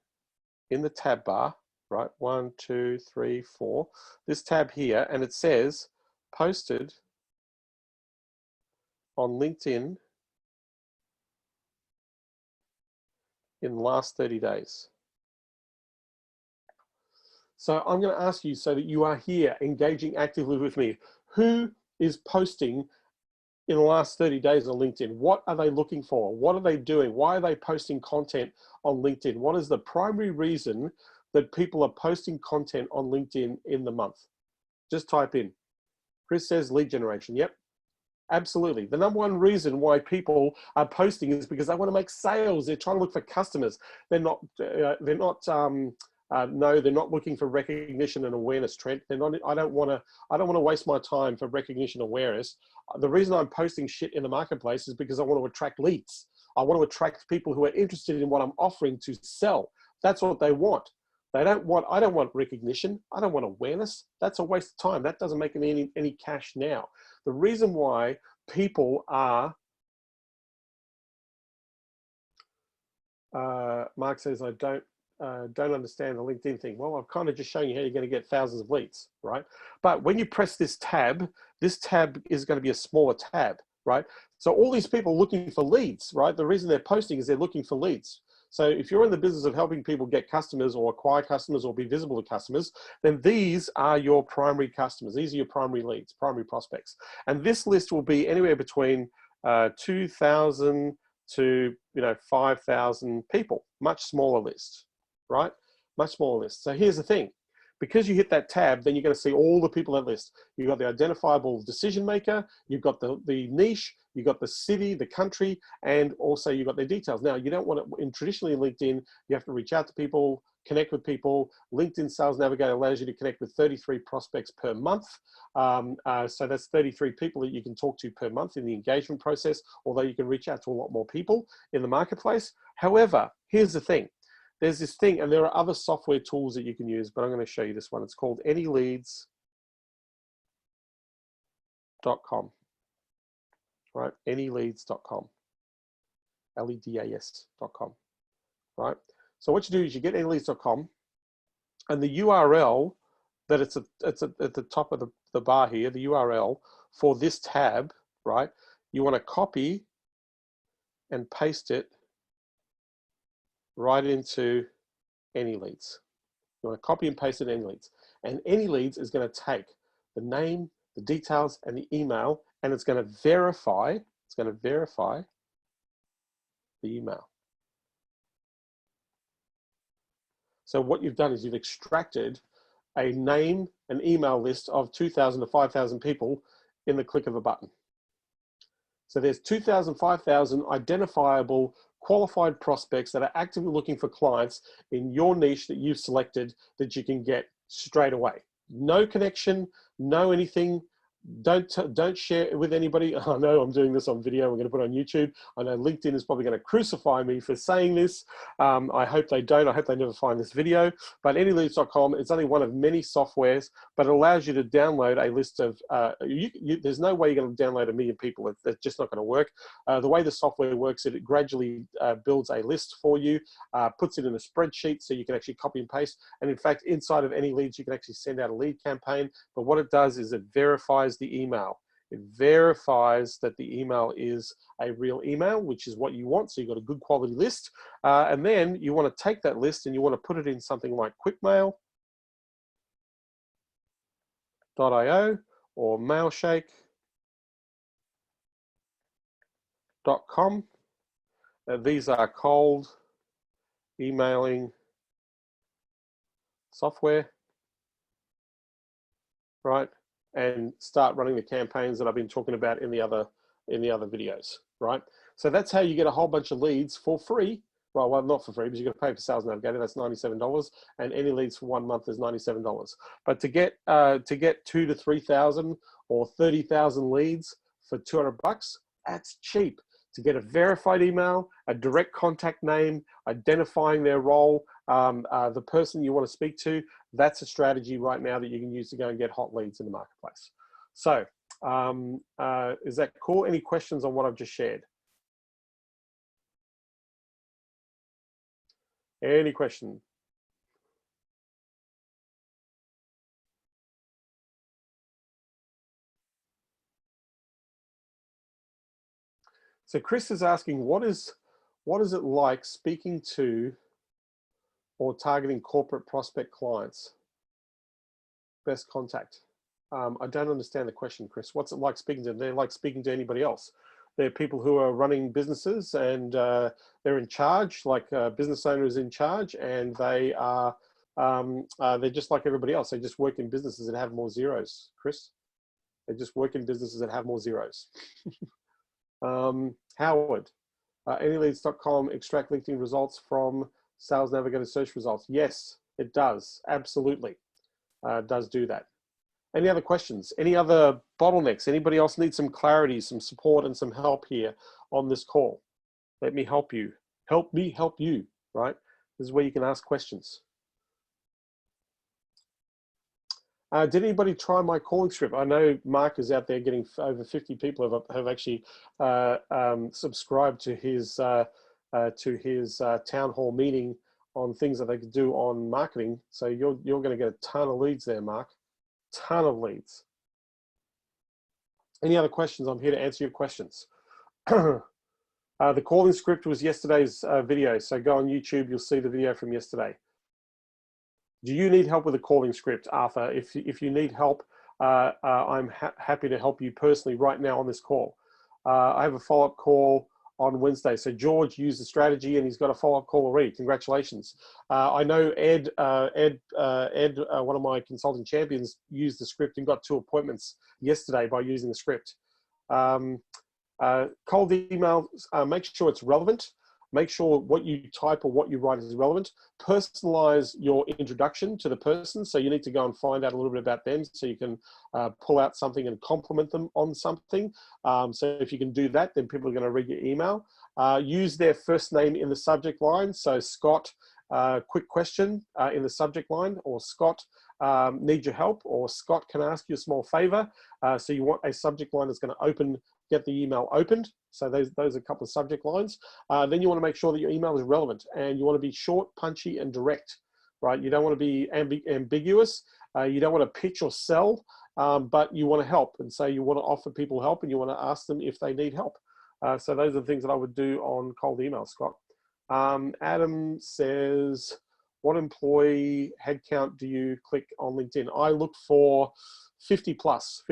in the tab bar, right? 1, 2, 3, 4, this tab here, and it says posted on LinkedIn in the last 30 days. So I'm going to ask you, so that you are here engaging actively with me, who is posting in the last 30 days on LinkedIn? What are they looking for? What are they doing? Why are they posting content on LinkedIn? What is the primary reason that people are posting content on LinkedIn in the month? Just type in. Chris says lead generation. Yep, absolutely. The number one reason why people are posting is because they want to make sales. They're trying to look for customers. They're not looking for recognition and awareness, Trent. They're not. I don't want to waste my time for recognition awareness. The reason I'm posting shit in the marketplace is because I want to attract leads. I want to attract people who are interested in what I'm offering to sell. That's what they want. I don't want recognition. I don't want awareness. That's a waste of time. That doesn't make any cash now. The reason why people are, Mark says, I don't understand the LinkedIn thing. Well, I've kind of just shown you how you're going to get thousands of leads, right? But when you press this tab is going to be a smaller tab, right? So all these people looking for leads, right? The reason they're posting is they're looking for leads. So if you're in the business of helping people get customers or acquire customers or be visible to customers, then these are your primary customers. These are your primary leads, primary prospects. And this list will be anywhere between 2,000 to 5,000 people, much smaller list, right? Much smaller list. So here's the thing. Because you hit that tab, then you're going to see all the people on that list. You've got the identifiable decision maker, you've got the niche, you've got the city, the country, and also you've got their details. Now, you don't want to, traditionally in LinkedIn, you have to reach out to people, connect with people. LinkedIn Sales Navigator allows you to connect with 33 prospects per month. So that's 33 people that you can talk to per month in the engagement process, although you can reach out to a lot more people in the marketplace. However, here's the thing. There's this thing, and there are other software tools that you can use, but I'm going to show you this one. It's called anyleads.com, right? Anyleads.com, LEDAS.com, right? So what you do is you get anyleads.com, and the URL that it's at the top of the bar here, the URL for this tab, right? You want to copy and paste it right into Anyleads. You want to copy and paste it in Anyleads. And Anyleads is going to take the name, the details, and the email, and it's going to verify, the email. So what you've done is you've extracted a name, an email list of 2,000 to 5,000 people in the click of a button. So there's 2,000, 5,000 identifiable qualified prospects that are actively looking for clients in your niche that you've selected that you can get straight away. No connection, no anything. Don't share it with anybody. I know I'm doing this on video. We're going to put it on YouTube. I know LinkedIn is probably going to crucify me for saying this. I hope they don't. I hope they never find this video. But anyleads.com, it's only one of many softwares, but it allows you to download a list of, there's no way you're going to download 1 million people. That's just not going to work. The way the software works, it gradually builds a list for you, puts it in a spreadsheet so you can actually copy and paste. And in fact, inside of Anyleads, you can actually send out a lead campaign. But what it does is it verifies the email. It verifies that the email is a real email, which is what you want. So you've got a good quality list. And then you want to take that list and you want to put it in something like quickmail.io or mailshake.com. These are cold emailing software, right? And start running the campaigns that I've been talking about in the other videos, right? So that's how you get a whole bunch of leads for free. Well, not for free, because you've got to pay for Sales Navigator. That's $97, and any leads for 1 month is $97. But to get 2,000 to 3,000 or 30,000 leads for $200, that's cheap. To get a verified email, a direct contact name, identifying their role, the person you want to speak to, that's a strategy right now that you can use to go and get hot leads in the marketplace. So is that cool? Any questions on what I've just shared? Any question? So Chris is asking, what is it like speaking to or targeting corporate prospect clients? Best contact. I don't understand the question, Chris. What's it like speaking to them? They're like speaking to anybody else. They're people who are running businesses and they're in charge, like business owners in charge, and they are they're just like everybody else. They just work in businesses that have more zeros, Chris. They just work in businesses that have more zeros. Howard, anyleads.com extract LinkedIn results from Sales Navigator search results. Yes, it does. Absolutely. It does do that. Any other questions? Any other bottlenecks? Anybody else need some clarity, some support, and some help here on this call? Let me help you. Help me help you, right? This is where you can ask questions. Did anybody try my calling script? I know Mark is out there getting over 50 people have actually subscribed to his town hall meeting on things that they could do on marketing. So you're going to get a ton of leads there, Mark. Ton of leads. Any other questions? I'm here to answer your questions. The calling script was yesterday's video. So go on YouTube, you'll see the video from yesterday. Do you need help with a calling script, Arthur? If you need help, I'm happy to help you personally right now on this call. I have a follow-up call on Wednesday. So George used the strategy and he's got a follow-up call already. Congratulations. I know Ed, one of my consulting champions, used the script and got 2 appointments yesterday by using the script. Cold email, make sure it's relevant. Make sure what you type or what you write is relevant. Personalize your introduction to the person. So you need to go and find out a little bit about them so you can pull out something and compliment them on something. So if you can do that, then people are going to read your email. Use their first name in the subject line. So Scott, quick question in the subject line, or Scott, need your help, or Scott, can I ask you a small favor? So you want a subject line that's going to get the email opened. So those are a couple of subject lines. Then you want to make sure that your email is relevant, and you want to be short, punchy, and direct, right? You don't want to be ambiguous. You don't want to pitch or sell, but you want to help. And so you want to offer people help, and you want to ask them if they need help. So those are the things that I would do on cold email, Scott. Adam says, what employee headcount do you click on LinkedIn? I look for 50 plus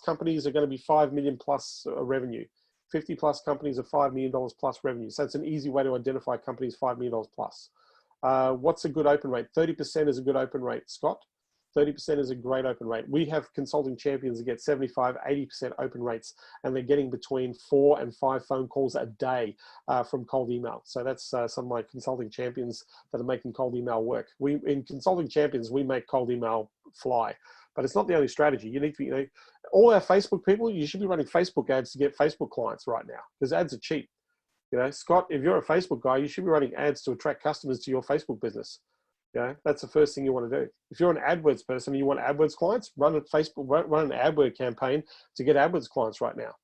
companies are going to be 5 million plus revenue. 50 plus companies are $5 million plus revenue. So it's an easy way to identify companies $5 million plus. What's a good open rate? 30% is a good open rate, Scott. 30% is a great open rate. We have consulting champions that get 75, 80% open rates, and they're getting between 4 and 5 phone calls a day from cold email. So that's some of my consulting champions that are making cold email work. In consulting champions, we make cold email fly, but it's not the only strategy. You need to be, all our Facebook people, you should be running Facebook ads to get Facebook clients right now, because ads are cheap. Scott, if you're a Facebook guy, you should be running ads to attract customers to your Facebook business. That's the first thing you want to do. If you're an AdWords person and you want AdWords clients, run an AdWords campaign to get AdWords clients right now.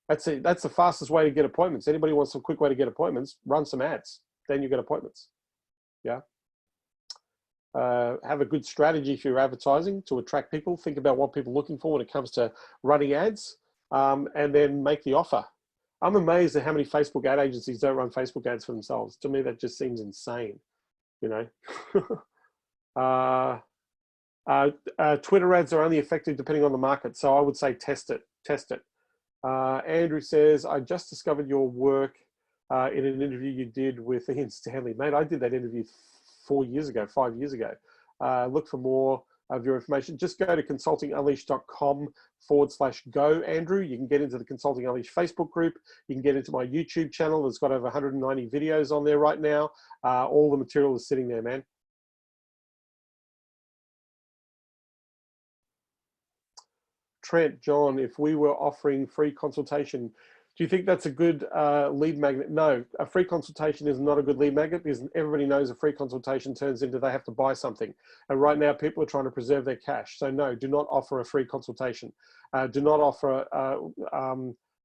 That's the fastest way to get appointments. Anybody wants some quick way to get appointments, run some ads. Then you get appointments. Yeah. Have a good strategy for your advertising to attract people. Think about what people are looking for when it comes to running ads, and then make the offer. I'm amazed at how many Facebook ad agencies don't run Facebook ads for themselves. To me, that just seems insane. Twitter ads are only effective depending on the market. So I would say test it. Andrew says, I just discovered your work in an interview you did with Ian Stanley. Mate, I did that interview 5 years ago. Look for more of your information. Just go to consultingunleashed.com/go, Andrew. You can get into the Consulting Unleashed Facebook group. You can get into my YouTube channel. It's got over 190 videos on there right now. All the material is sitting there, man. Trent, John, if we were offering free consultation, do you think that's a good lead magnet? No, a free consultation is not a good lead magnet, because everybody knows a free consultation turns into they have to buy something. And right now people are trying to preserve their cash. So no, do not offer a free consultation. Do not offer,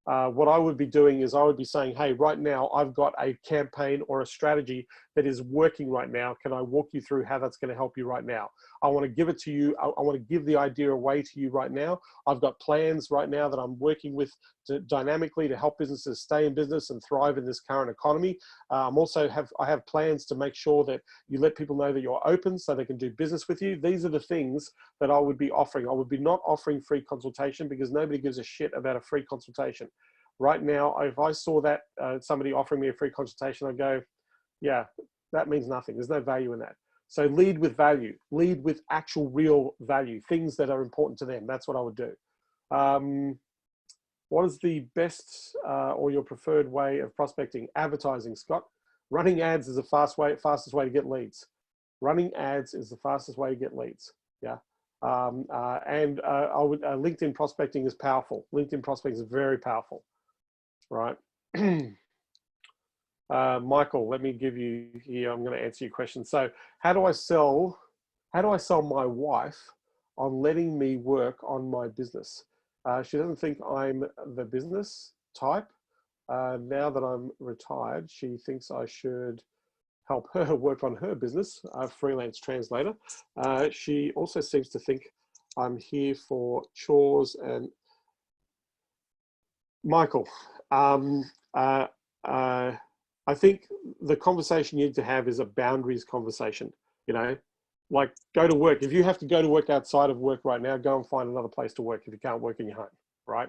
what I would be doing is I would be saying, hey, right now I've got a campaign or a strategy that is working right now. Can I walk you through how that's going to help you right now? I want to give it to you. I want to give the idea away to you right now. I've got plans right now that I'm working with dynamically to help businesses stay in business and thrive in this current economy. I have plans to make sure that you let people know that you're open so they can do business with you. These are the things that I would be offering. I would be not offering free consultation, because nobody gives a shit about a free consultation. Right now, if I saw that somebody offering me a free consultation, I'd go, yeah, that means nothing. There's no value in that. So lead with value, lead with actual real value, things that are important to them. That's what I would do. What is the best or your preferred way of prospecting? Advertising, Scott. Running ads is the fastest way to get leads. Running ads is the fastest way to get leads. Yeah. LinkedIn prospecting is powerful. LinkedIn prospecting is very powerful, right? Michael, let me give you here. I'm going to answer your question. So, how do I sell my wife on letting me work on my business? She doesn't think I'm the business type. Now that I'm retired, she thinks I should help her work on her business. Freelance translator. She also seems to think I'm here for chores and. Michael, I think the conversation you need to have is a boundaries conversation. Like, go to work. If you have to go to work outside of work right now, go and find another place to work if you can't work in your home, right?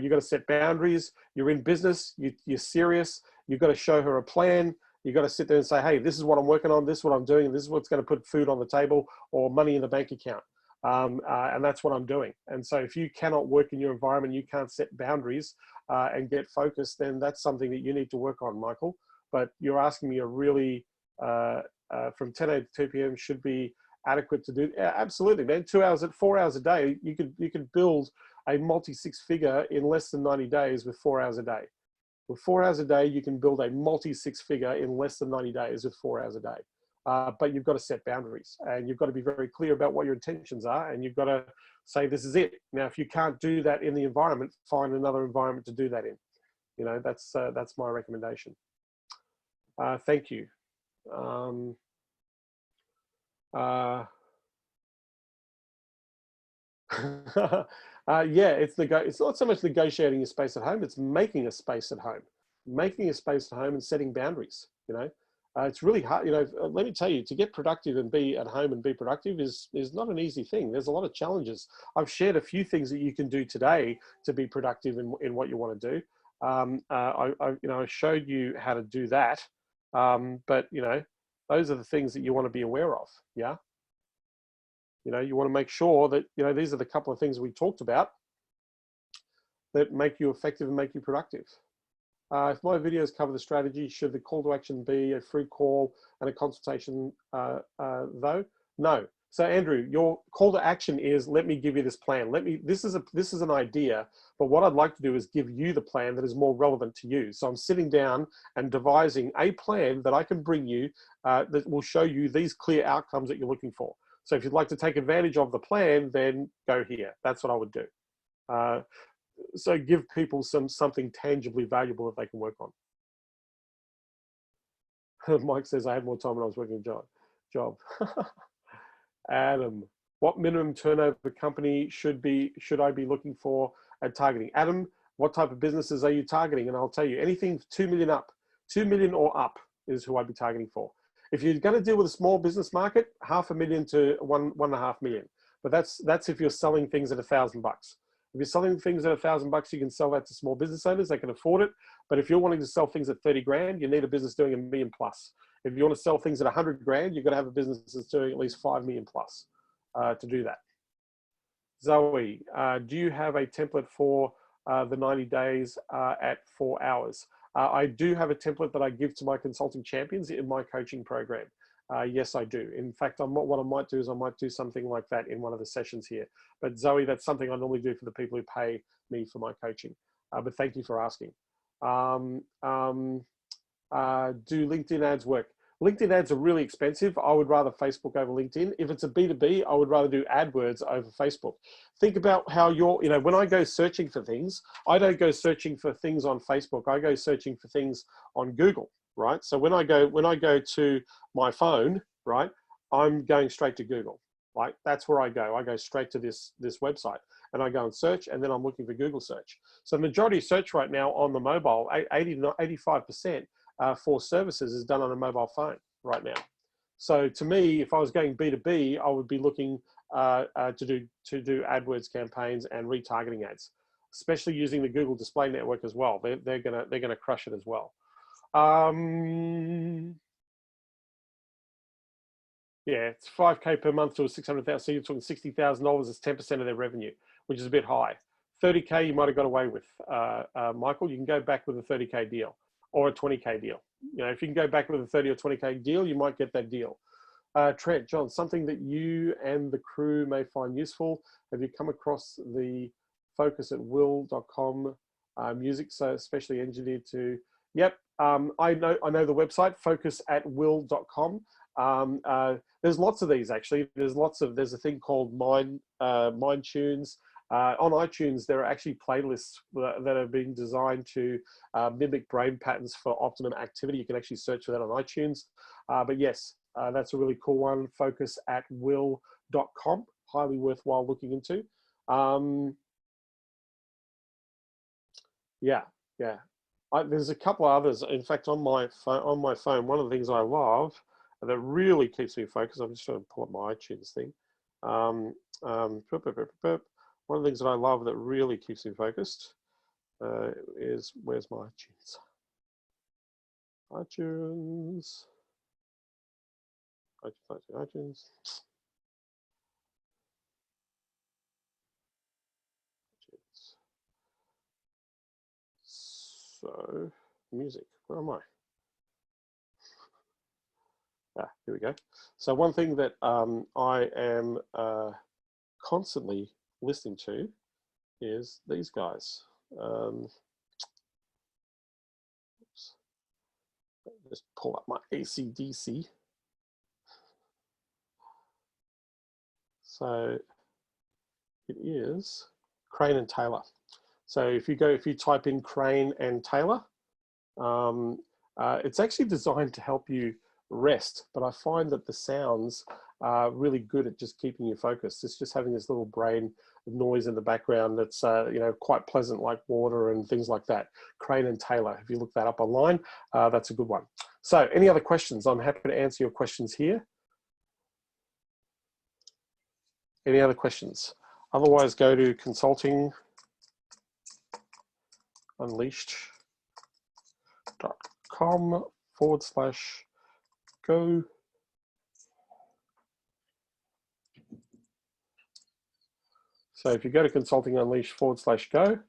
You got to set boundaries. You're in business. You're serious. You've got to show her a plan. You got to sit there and say, hey, this is what I'm working on. This is what I'm doing. And this is what's going to put food on the table or money in the bank account. And that's what I'm doing. And so if you cannot work in your environment, you can't set boundaries and get focused, then that's something that you need to work on, Michael. But you're asking me a really, from 10 a.m. to 2 p.m. should be adequate to do. Yeah, absolutely, man. 4 hours a day, you could build a multi six figure in less than 90 days with 4 hours a day. With 4 hours a day, you can build a multi six figure in less than 90 days with 4 hours a day. But you've got to set boundaries, and you've got to be very clear about what your intentions are, and you've got to say, this is it. Now, if you can't do that in the environment, find another environment to do that in. You know, that's my recommendation. Thank you. Yeah, it's not so much negotiating your space at home, it's making a space at home. Making a space at home and setting boundaries, you know. It's really hard, you know, let me tell you, to get productive and be at home and be productive is not an easy thing. There's a lot of challenges. I've shared a few things that you can do today to be productive in what you want to do. I showed you how to do that. But, you know, those are the things that you want to be aware of, yeah? You know, you want to make sure that, you know, these are the couple of things we talked about that make you effective and make you productive. If my videos cover the strategy, should the call to action be a free call and a consultation though? No. So Andrew, your call to action is, let me give you this plan. This is an idea, but what I'd like to do is give you the plan that is more relevant to you. So I'm sitting down and devising a plan that I can bring you that will show you these clear outcomes that you're looking for. So if you'd like to take advantage of the plan, then go here. That's what I would do. So give people something tangibly valuable that they can work on. Mike says, I had more time when I was working a job. Adam, what minimum turnover company should I be looking for at targeting? Adam, what type of businesses are you targeting? And I'll tell you, anything 2 million up, 2 million or up is who I'd be targeting for. If you're going to deal with a small business market, $500,000 to 1.5 million. But that's if you're selling things at $1,000. If you're selling things at $1,000, you can sell that to small business owners. They can afford it. But if you're wanting to sell things at 30 grand, you need a business doing $1 million plus. If you want to sell things at 100 grand, you've got to have a business that's doing at least 5 million plus to do that. Zoe, do you have a template for the 90 days at 4 hours? I do have a template that I give to my consulting champions in my coaching program. Yes, I do. In fact, what I might do is I might do something like that in one of the sessions here. But Zoe, that's something I normally do for the people who pay me for my coaching. But thank you for asking. Do LinkedIn ads work? LinkedIn ads are really expensive. I would rather Facebook over LinkedIn. If it's a B2B, I would rather do AdWords over Facebook. Think about how when I go searching for things, I don't go searching for things on Facebook. I go searching for things on Google, right? So when I go to my phone, right, I'm going straight to Google. Like that's where I go. I go straight to this website and I go and search, and then I'm looking for Google search. So the majority of search right now on the mobile, 85%, for services is done on a mobile phone right now. So to me, if I was going B2B, I would be looking to do AdWords campaigns and retargeting ads, especially using the Google Display Network as well. They're gonna crush it as well. Yeah, it's 5K per month to 600,000. So you're talking $60,000 is 10% of their revenue, which is a bit high. 30K you might have got away with, Michael. You can go back with a 30K deal or a 20K deal. You know, if you can go back with a 30 or 20K deal, you might get that deal. Trent, John, something that you and the crew may find useful. Have you come across the focus at will.com music, so especially engineered to, yep. I know the website, focusatwill.com. There's lots of these actually. There's a thing called Mind Tunes. On iTunes, there are actually playlists that are being designed to mimic brain patterns for optimum activity. You can actually search for that on iTunes. But yes, that's a really cool one, focusatwill.com. Highly worthwhile looking into. Yeah. There's a couple of others. In fact, on my phone, one of the things I love that really keeps me focused, I'm just trying to pull up my iTunes thing. One of the things that I love that really keeps me focused is, where's my iTunes? iTunes. So music, where am I? Ah, here we go. So one thing that I am constantly listening to is these guys. Just pull up my AC/DC. So it is Crane and Taylor. So if you type in Crane and Taylor, it's actually designed to help you rest, but I find that the sounds are really good at just keeping you focused. It's just having this little brain noise in the background that's you know, quite pleasant, like water and things like that. Crane and Taylor, if you look that up online, that's a good one. So any other questions? I'm happy to answer your questions here. Any other questions? Otherwise, go to consultingunleashed.com/go. So if you go to consultingunleashed.com/go,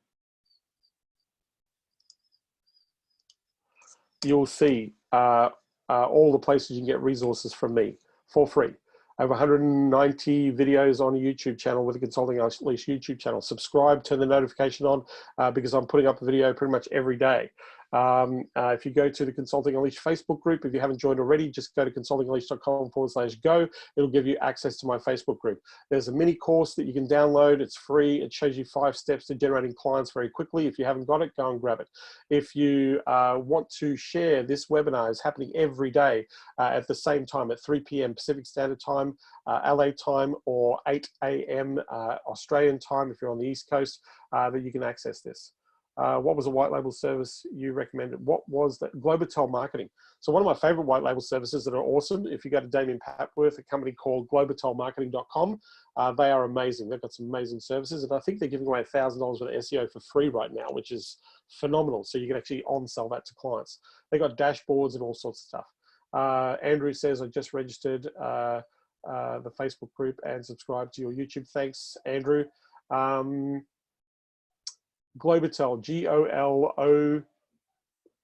you'll see all the places you can get resources from me for free. I have 190 videos on a YouTube channel with the Consulting Unleashed YouTube channel. Subscribe, turn the notification on because I'm putting up a video pretty much every day. If you go to the Consulting Unleashed Facebook group, if you haven't joined already, just go to consultingunleashed.com/go. It'll give you access to my Facebook group. There's a mini course that you can download. It's free. It shows you 5 steps to generating clients very quickly. If you haven't got it, go and grab it. If you want to share, this webinar is happening every day at the same time at 3 p.m. Pacific Standard Time, LA time, or 8 a.m. Australian time if you're on the East Coast, that you can access this. What was a white label service you recommended? What was that? Globotel Marketing. So one of my favorite white label services that are awesome, if you go to Damien Papworth, a company called globotelmarketing.com, they are amazing. They've got some amazing services, and I think they're giving away $1,000 worth of SEO for free right now, which is phenomenal. So you can actually on-sell that to clients. They got dashboards and all sorts of stuff. Andrew says, I just registered the Facebook group and subscribed to your YouTube. Thanks, Andrew. Globotel,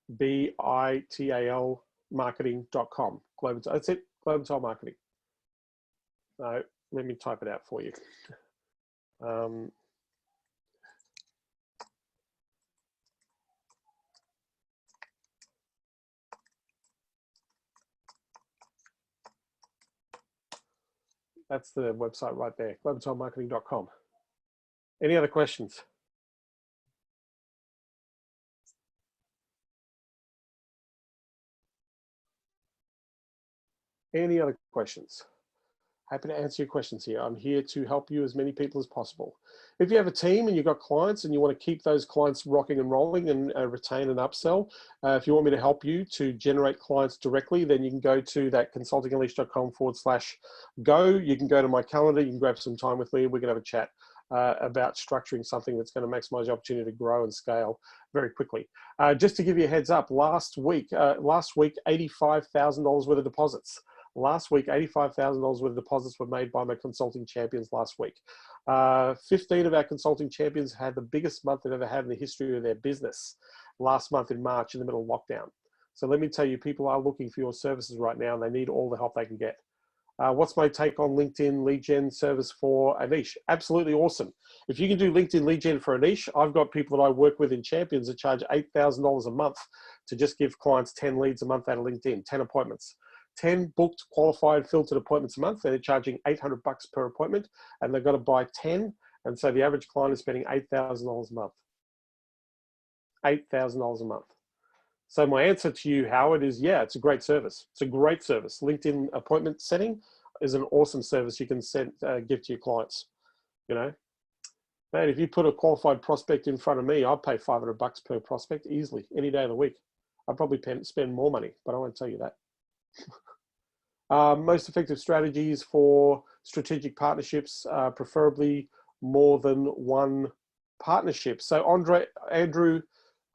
GLOBITAL marketing.com. Globotel, that's it, Globotel Marketing. No, let me type it out for you. That's the website right there, globotelmarketing.com. Any other questions? Any other questions? Happy to answer your questions here. I'm here to help you as many people as possible. If you have a team and you've got clients and you want to keep those clients rocking and rolling and retain and upsell, if you want me to help you to generate clients directly, then you can go to that consultingunleashed.com/go. You can go to my calendar, you can grab some time with me, and we can have a chat about structuring something that's going to maximize the opportunity to grow and scale very quickly. Just to give you a heads up, last week, $85,000 worth of deposits. Last week, $85,000 worth of deposits were made by my consulting champions last week. 15 of our consulting champions had the biggest month they've ever had in the history of their business last month in March in the middle of lockdown. So let me tell you, people are looking for your services right now and they need all the help they can get. What's my take on LinkedIn lead gen service for a niche? Absolutely awesome. If you can do LinkedIn lead gen for a niche, I've got people that I work with in Champions that charge $8,000 a month to just give clients 10 leads a month out of LinkedIn, 10 appointments. 10 booked, qualified, filtered appointments a month. They're charging $800 per appointment, and they've got to buy 10. And so the average client is spending $8,000 a month. $8,000 a month. So my answer to you, Howard, is yeah, it's a great service. It's a great service. LinkedIn appointment setting is an awesome service you can give to your clients. You know, man, if you put a qualified prospect in front of me, I'd pay $500 per prospect easily, any day of the week. I'd probably spend more money, but I won't tell you that. Most effective strategies for strategic partnerships, preferably more than one partnership. So Andrew,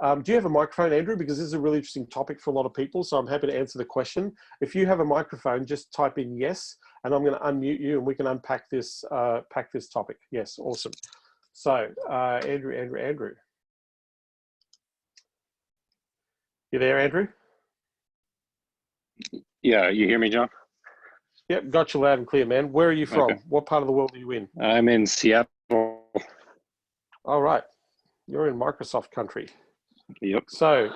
do you have a microphone, Andrew? Because this is a really interesting topic for a lot of people, so I'm happy to answer the question. If you have a microphone, just type in yes, and I'm going to unmute you and we can unpack this, topic. Yes, awesome. So Andrew. You there, Andrew? Yeah, you hear me, John? Yep, got you loud and clear, man. Where are you Okay. from? What part of the world are you in? I'm in Seattle. All right, you're in Microsoft country. Yep. So,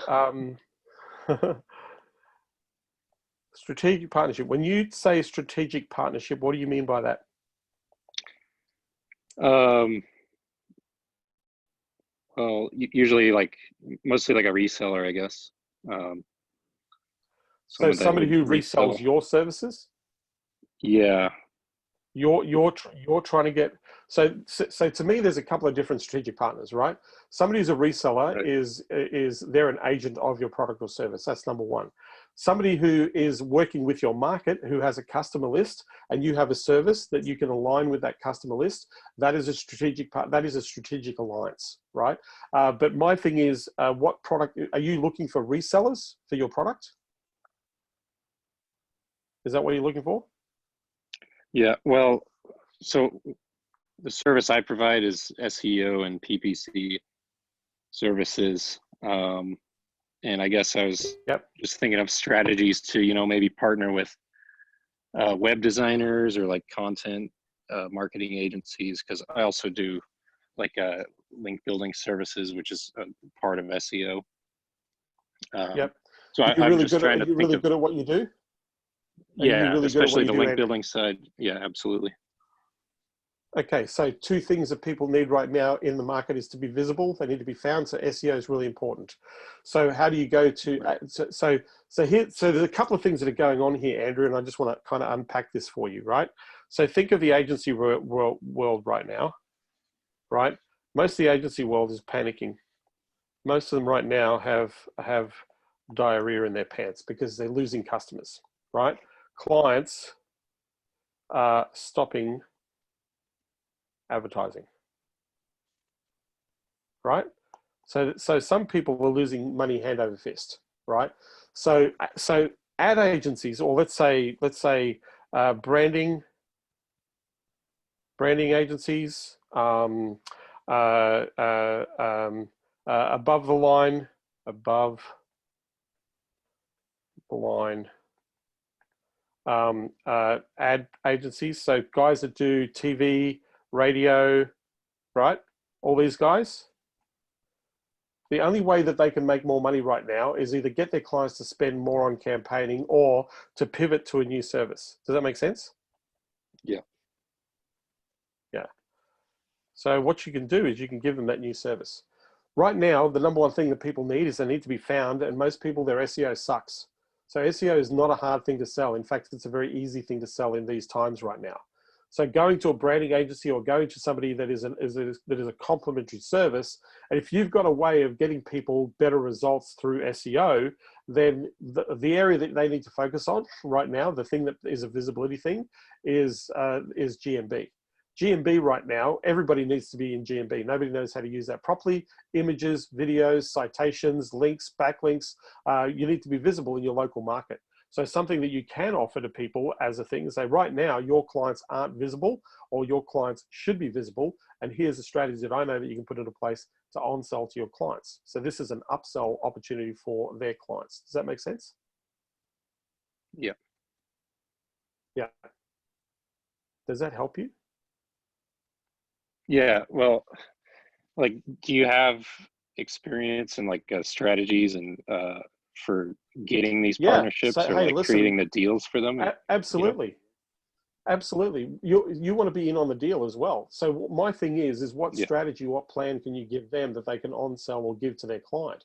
strategic partnership. When you say strategic partnership, what do you mean by that? Um, well, usually mostly like a reseller, I guess. Um, So Someone that somebody would who resells resell. your services, Yeah. you're trying to get. So to me, there's a couple of different strategic partners, right? Somebody who's a reseller Right. is they're an agent of your product or service. That's number one. Somebody who is working with your market, who has a customer list, and you have a service that you can align with that customer list. That is a strategic part. That is a strategic alliance, right? But my thing is, what product are you looking for? Resellers for your product? Is that what you're looking for? Yeah. Well, so the service I provide is SEO and PPC services. And I guess I was Yep. just thinking of strategies to, maybe partner with web designers or like content marketing agencies, because I also do like link building services, which is a part of SEO. Um, Yep. so Are you I'm really just good at, trying are to you think really of, good at what you do? Are you yeah, really good at what especially you the do, link Andrew? building side. Yeah, absolutely. Okay, so two things that people need right now in the market is to be visible. They need to be found. So SEO is really important. So how do you go to? Right. So there's a couple of things that are going on here, Andrew, and I just want to kind of unpack this for you, right? So think of the agency world right now, right? Most of the agency world is panicking. Most of them right now have diarrhea in their pants because they're losing customers, right? Clients are stopping advertising, right? So some people are losing money hand over fist, right? So ad agencies, or let's say branding agencies, above the line, above the line ad agencies. So guys that do TV, radio, right? All these guys. The only way that they can make more money right now is either get their clients to spend more on campaigning or to pivot to a new service. Does that make sense? Yeah. Yeah. So what you can do is you can give them that new service. Right now, the number one thing that people need is they need to be found, and most people, their SEO sucks. So SEO is not a hard thing to sell. In fact, it's a very easy thing to sell in these times right now. So going to a branding agency or going to somebody that is a complementary service, and if you've got a way of getting people better results through SEO, then the area that they need to focus on right now, the thing that is a visibility thing, is GMB. GMB right now, everybody needs to be in GMB. Nobody knows how to use that properly. Images, videos, citations, links, backlinks. You need to be visible in your local market. So something that you can offer to people as a thing is say, right now, your clients aren't visible or your clients should be visible. And here's a strategy that I know that you can put into place to on-sell to your clients. So this is an upsell opportunity for their clients. Does that make sense? Yeah. Yeah. Does that help you? Yeah. Well, like, do you have experience in like strategies and for getting these Yeah. So, partnerships or hey, like listen, creating the deals for them? absolutely. Absolutely. You want to be in on the deal as well. So my thing is what Yeah. strategy, what plan can you give them that they can on-sell or give to their client?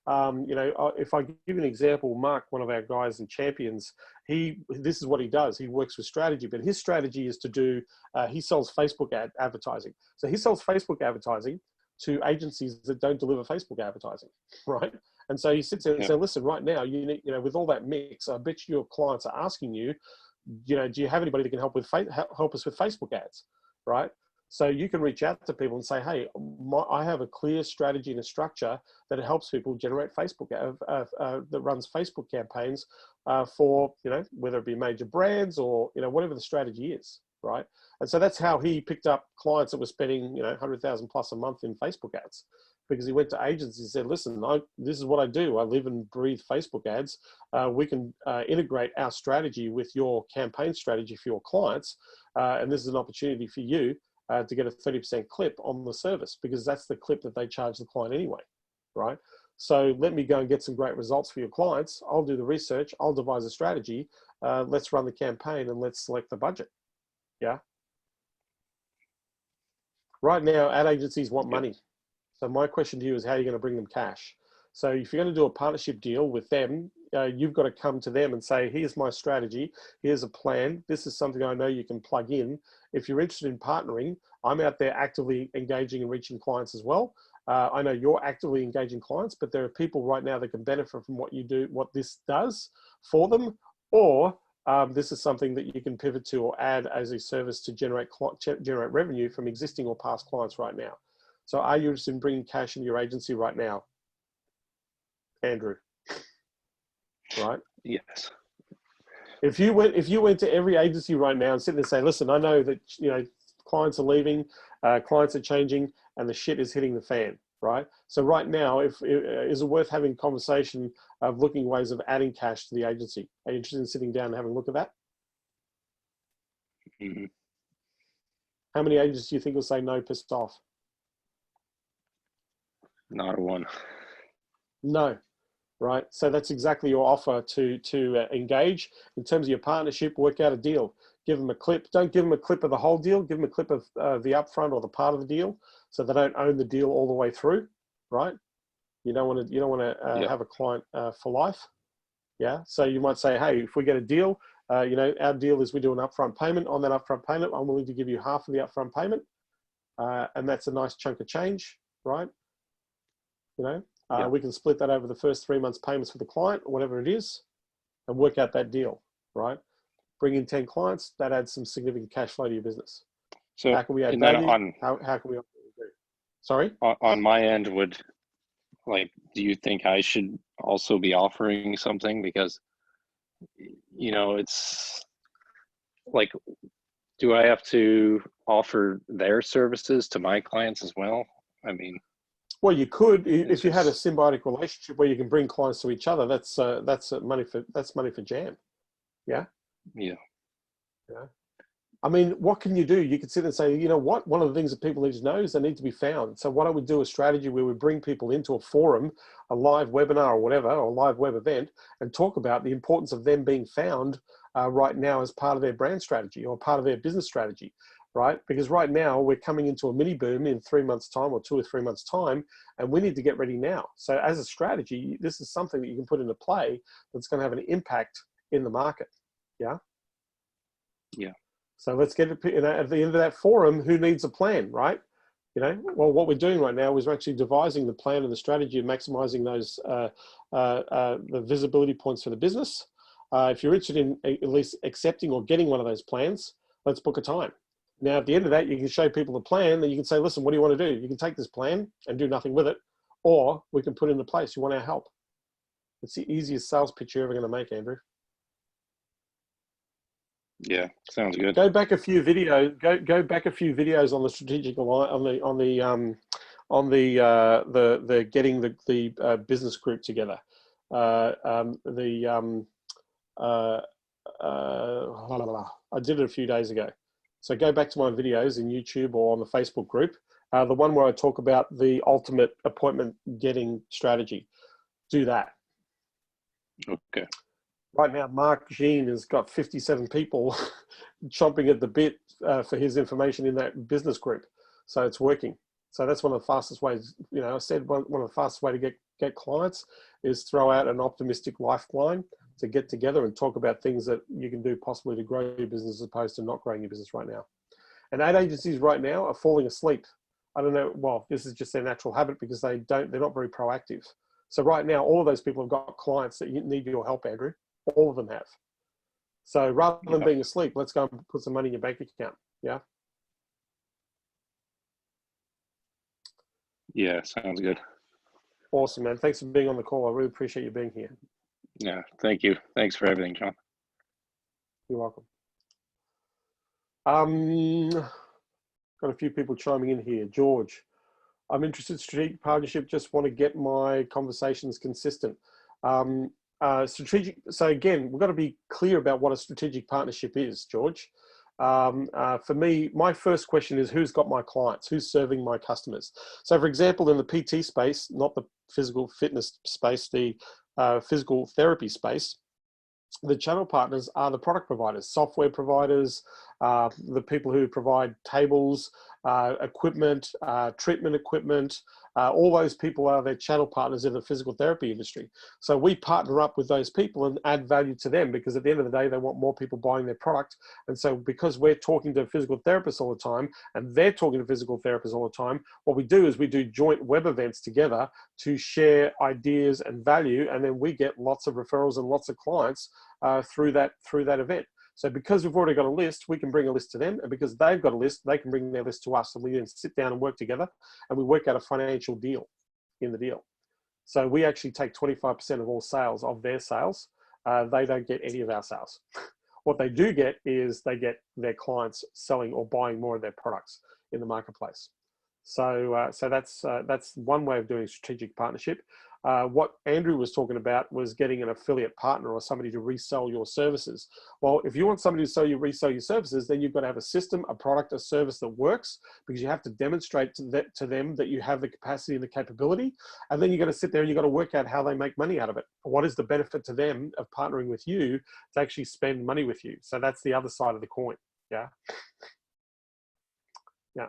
If I give an example, Mark, one of our guys and champions, this is what he does. He works with strategy, but his strategy is to do, he sells Facebook advertising. So he sells Facebook advertising to agencies that don't deliver Facebook advertising, right? And so he sits there and Yeah. says, listen, right now, you need, with all that mix, I bet your clients are asking you, do you have anybody that can help us with Facebook ads, right? So you can reach out to people and say, hey, I have a clear strategy and a structure that helps people generate Facebook that runs Facebook campaigns for whether it be major brands or whatever the strategy is. right? And so that's how he picked up clients that were spending, you know, 100,000 plus a month in Facebook ads, because he went to agencies and said, listen, this is what I do. I live and breathe Facebook ads. We can integrate our strategy with your campaign strategy for your clients. And this is an opportunity for you to get a 30% clip on the service, because that's the clip that they charge the client anyway, right? So let me go and get some great results for your clients. I'll do the research. I'll devise a strategy. Let's run the campaign and let's select the budget. Yeah. Right now, ad agencies want money. So my question to you is, how are you going to bring them cash? So if you're going to do a partnership deal with them, you've got to come to them and say, here's my strategy. Here's a plan. This is something I know you can plug in. If you're interested in partnering, I'm out there actively engaging and reaching clients as well. I know you're actively engaging clients, but there are people right now that can benefit from what you do, what this does for them, or this is something that you can pivot to or add as a service to generate revenue from existing or past clients right now. So are you interested in bringing cash into your agency right now, Andrew? Right? Yes. If you went to every agency right now and sit there and say, listen, I know that, you know, clients are leaving, clients are changing, and the shit is hitting the fan, right? So right now, is it worth having a conversation of looking ways of adding cash to the agency? Are you interested in sitting down and having a look at that? Mm-hmm. How many agencies do you think will say no, pissed off? Not a one. No. Right, so that's exactly your offer to engage in terms of your partnership. Work out a deal. Give them a clip. Don't give them a clip of the whole deal. Give them a clip of the upfront or the part of the deal, so they don't own the deal all the way through. Right? You don't want to have a client for life. Yeah. So you might say, hey, if we get a deal, you know, our deal is we do an upfront payment. On that upfront payment, I'm willing to give you half of the upfront payment, and that's a nice chunk of change, right? You know. We can split that over the first 3 months payments for the client, or whatever it is, and work out that deal, right? Bring in 10 clients, that adds some significant cash flow to your business. So how can we add and then value? How can we? Sorry? On my end, do you think I should also be offering something? Because, you know, it's like, do I have to offer their services to my clients as well? I mean, well, you could, if you had a symbiotic relationship where you can bring clients to each other. That's money for jam. Yeah. Yeah. Yeah. I mean, what can you do? You could sit and say, you know what? One of the things that people need to know is they need to be found. So why don't we do a strategy where we bring people into a forum, a live webinar or whatever, or a live web event, and talk about the importance of them being found right now as part of their brand strategy or part of their business strategy, right? Because right now we're coming into a mini boom in 3 months' time or 2 or 3 months' time, and we need to get ready now. So as a strategy, this is something that you can put into play that's going to have an impact in the market. Yeah. Yeah. So let's get it, you know, at the end of that forum, who needs a plan, right? You know, well, what we're doing right now is we're actually devising the plan and the strategy of maximizing those the visibility points for the business. If you're interested in at least accepting or getting one of those plans, let's book a time. Now, at the end of that, you can show people the plan, and you can say, listen, what do you want to do? You can take this plan and do nothing with it, or we can put it into place. You want our help? It's the easiest sales pitch you're ever going to make, Andrew. Yeah, sounds good. Go back a few videos. Go back a few videos on the strategic on the getting the business group together. I did it a few days ago. So go back to my videos in YouTube or on the Facebook group. The one where I talk about the ultimate appointment getting strategy. Do that. Okay. Right now, Mark Jean has got 57 people chomping at the bit for his information in that business group. So it's working. So that's one of the fastest ways. You know, I said one of the fastest way to get clients is throw out an optimistic lifeline to get together and talk about things that you can do possibly to grow your business as opposed to not growing your business right now. And ad agencies right now are falling asleep. I don't know. Well, this is just their natural habit because they're not very proactive. So right now, all of those people have got clients that need your help, Andrew. All of them have. So rather than being asleep, let's go and put some money in your bank account. Yeah. Yeah, sounds good. Awesome, man. Thanks for being on the call. I really appreciate you being here. Yeah, thank you. Thanks for everything, John. You're welcome. Got a few people chiming in here. George, I'm interested in strategic partnership, just want to get my conversations consistent. So again, we've got to be clear about what a strategic partnership is, George. For me, my first question is who's got my clients, who's serving my customers. So for example, in the PT space, not the physical fitness space, the physical therapy space, the channel partners are the product providers, software providers, the people who provide tables, equipment, treatment equipment. All those people are their channel partners in the physical therapy industry. So we partner up with those people and add value to them, because at the end of the day, they want more people buying their product. And so because we're talking to physical therapists all the time and they're talking to physical therapists all the time, what we do is we do joint web events together to share ideas and value. And then we get lots of referrals and lots of clients through that event. So because we've already got a list, we can bring a list to them, and because they've got a list, they can bring their list to us, and we then sit down and work together, and we work out a financial deal in the deal. So we actually take 25% of all sales of their sales. They don't get any of our sales. What they do get is they get their clients selling or buying more of their products in the marketplace. So that's one way of doing strategic partnership. What Andrew was talking about was getting an affiliate partner or somebody to resell your services. Well, if you want somebody to resell your services, then you've got to have a system, a product, a service that works, because you have to demonstrate to them that you have the capacity and the capability. And then you've got to sit there and you've got to work out how they make money out of it. What is the benefit to them of partnering with you to actually spend money with you? So that's the other side of the coin. Yeah. Yeah.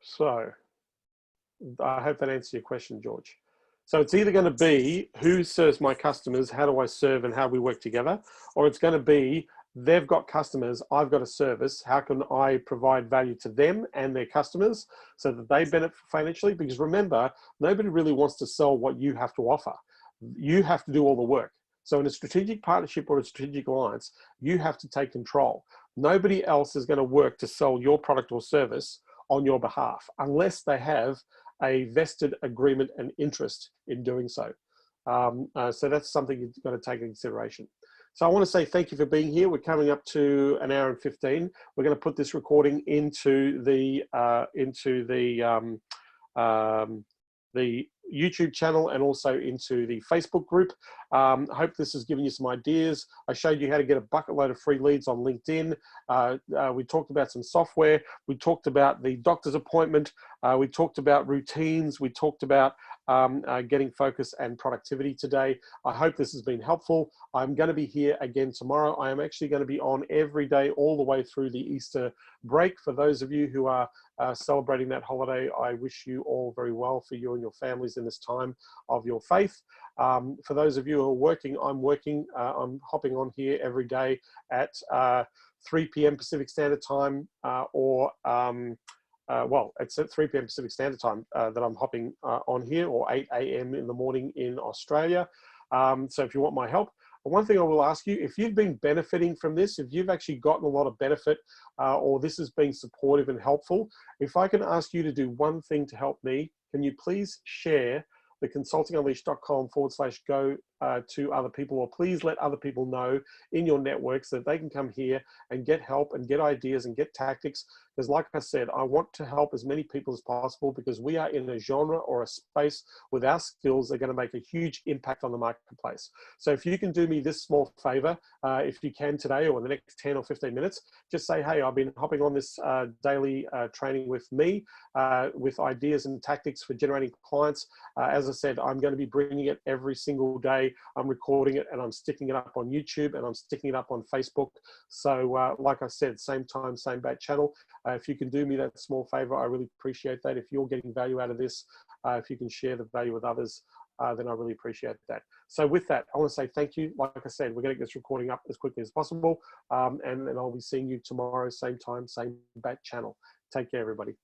So I hope that answers your question, George. So it's either going to be who serves my customers, how do I serve, and how we work together, or it's going to be they've got customers, I've got a service, how can I provide value to them and their customers so that they benefit financially? Because remember, nobody really wants to sell what you have to offer. You have to do all the work. So in a strategic partnership or a strategic alliance, you have to take control. Nobody else is going to work to sell your product or service on your behalf unless they have a vested agreement and interest in doing so. So that's something you've got to take into consideration. So I want to say thank you for being here. We're coming up to an hour and 15. We're going to put this recording into the YouTube channel and also into the Facebook group. I hope this has given you some ideas. I showed you how to get a bucket load of free leads on LinkedIn. We talked about some software. We talked about the doctor's appointment. We talked about routines. We talked about getting focus and productivity today. I hope this has been helpful. I'm going to be here again tomorrow. I am actually going to be on every day all the way through the Easter break. For those of you who are celebrating that holiday, I wish you all very well for you and your families in this time of your faith. For those of you who are working, I'm I'm hopping on here every day at 3 p.m. Pacific Standard Time well, it's at 3 p.m. Pacific Standard Time that I'm hopping on here, or 8 a.m. in the morning in Australia. So if you want my help, one thing I will ask you, if you've been benefiting from this, if you've actually gotten a lot of benefit or this has been supportive and helpful, if I can ask you to do one thing to help me, can you please share the consultingunleashed.com/go to other people, or please let other people know in your network so that they can come here and get help and get ideas and get tactics. Because like I said, I want to help as many people as possible, because we are in a genre or a space with our skills are going to make a huge impact on the marketplace. So if you can do me this small favor, if you can today or in the next 10 or 15 minutes, just say, hey, I've been hopping on this daily training with me with ideas and tactics for generating clients. As I said, I'm going to be bringing it every single day. I'm recording it and I'm sticking it up on YouTube and I'm sticking it up on Facebook. So like I said, same time, same bat channel. If you can do me that small favor, I really appreciate that. If you're getting value out of this, if you can share the value with others, then I really appreciate that. So with that, I want to say thank you. Like I said, we're going to get this recording up as quickly as possible. And then I'll be seeing you tomorrow, same time, same bat channel. Take care, everybody.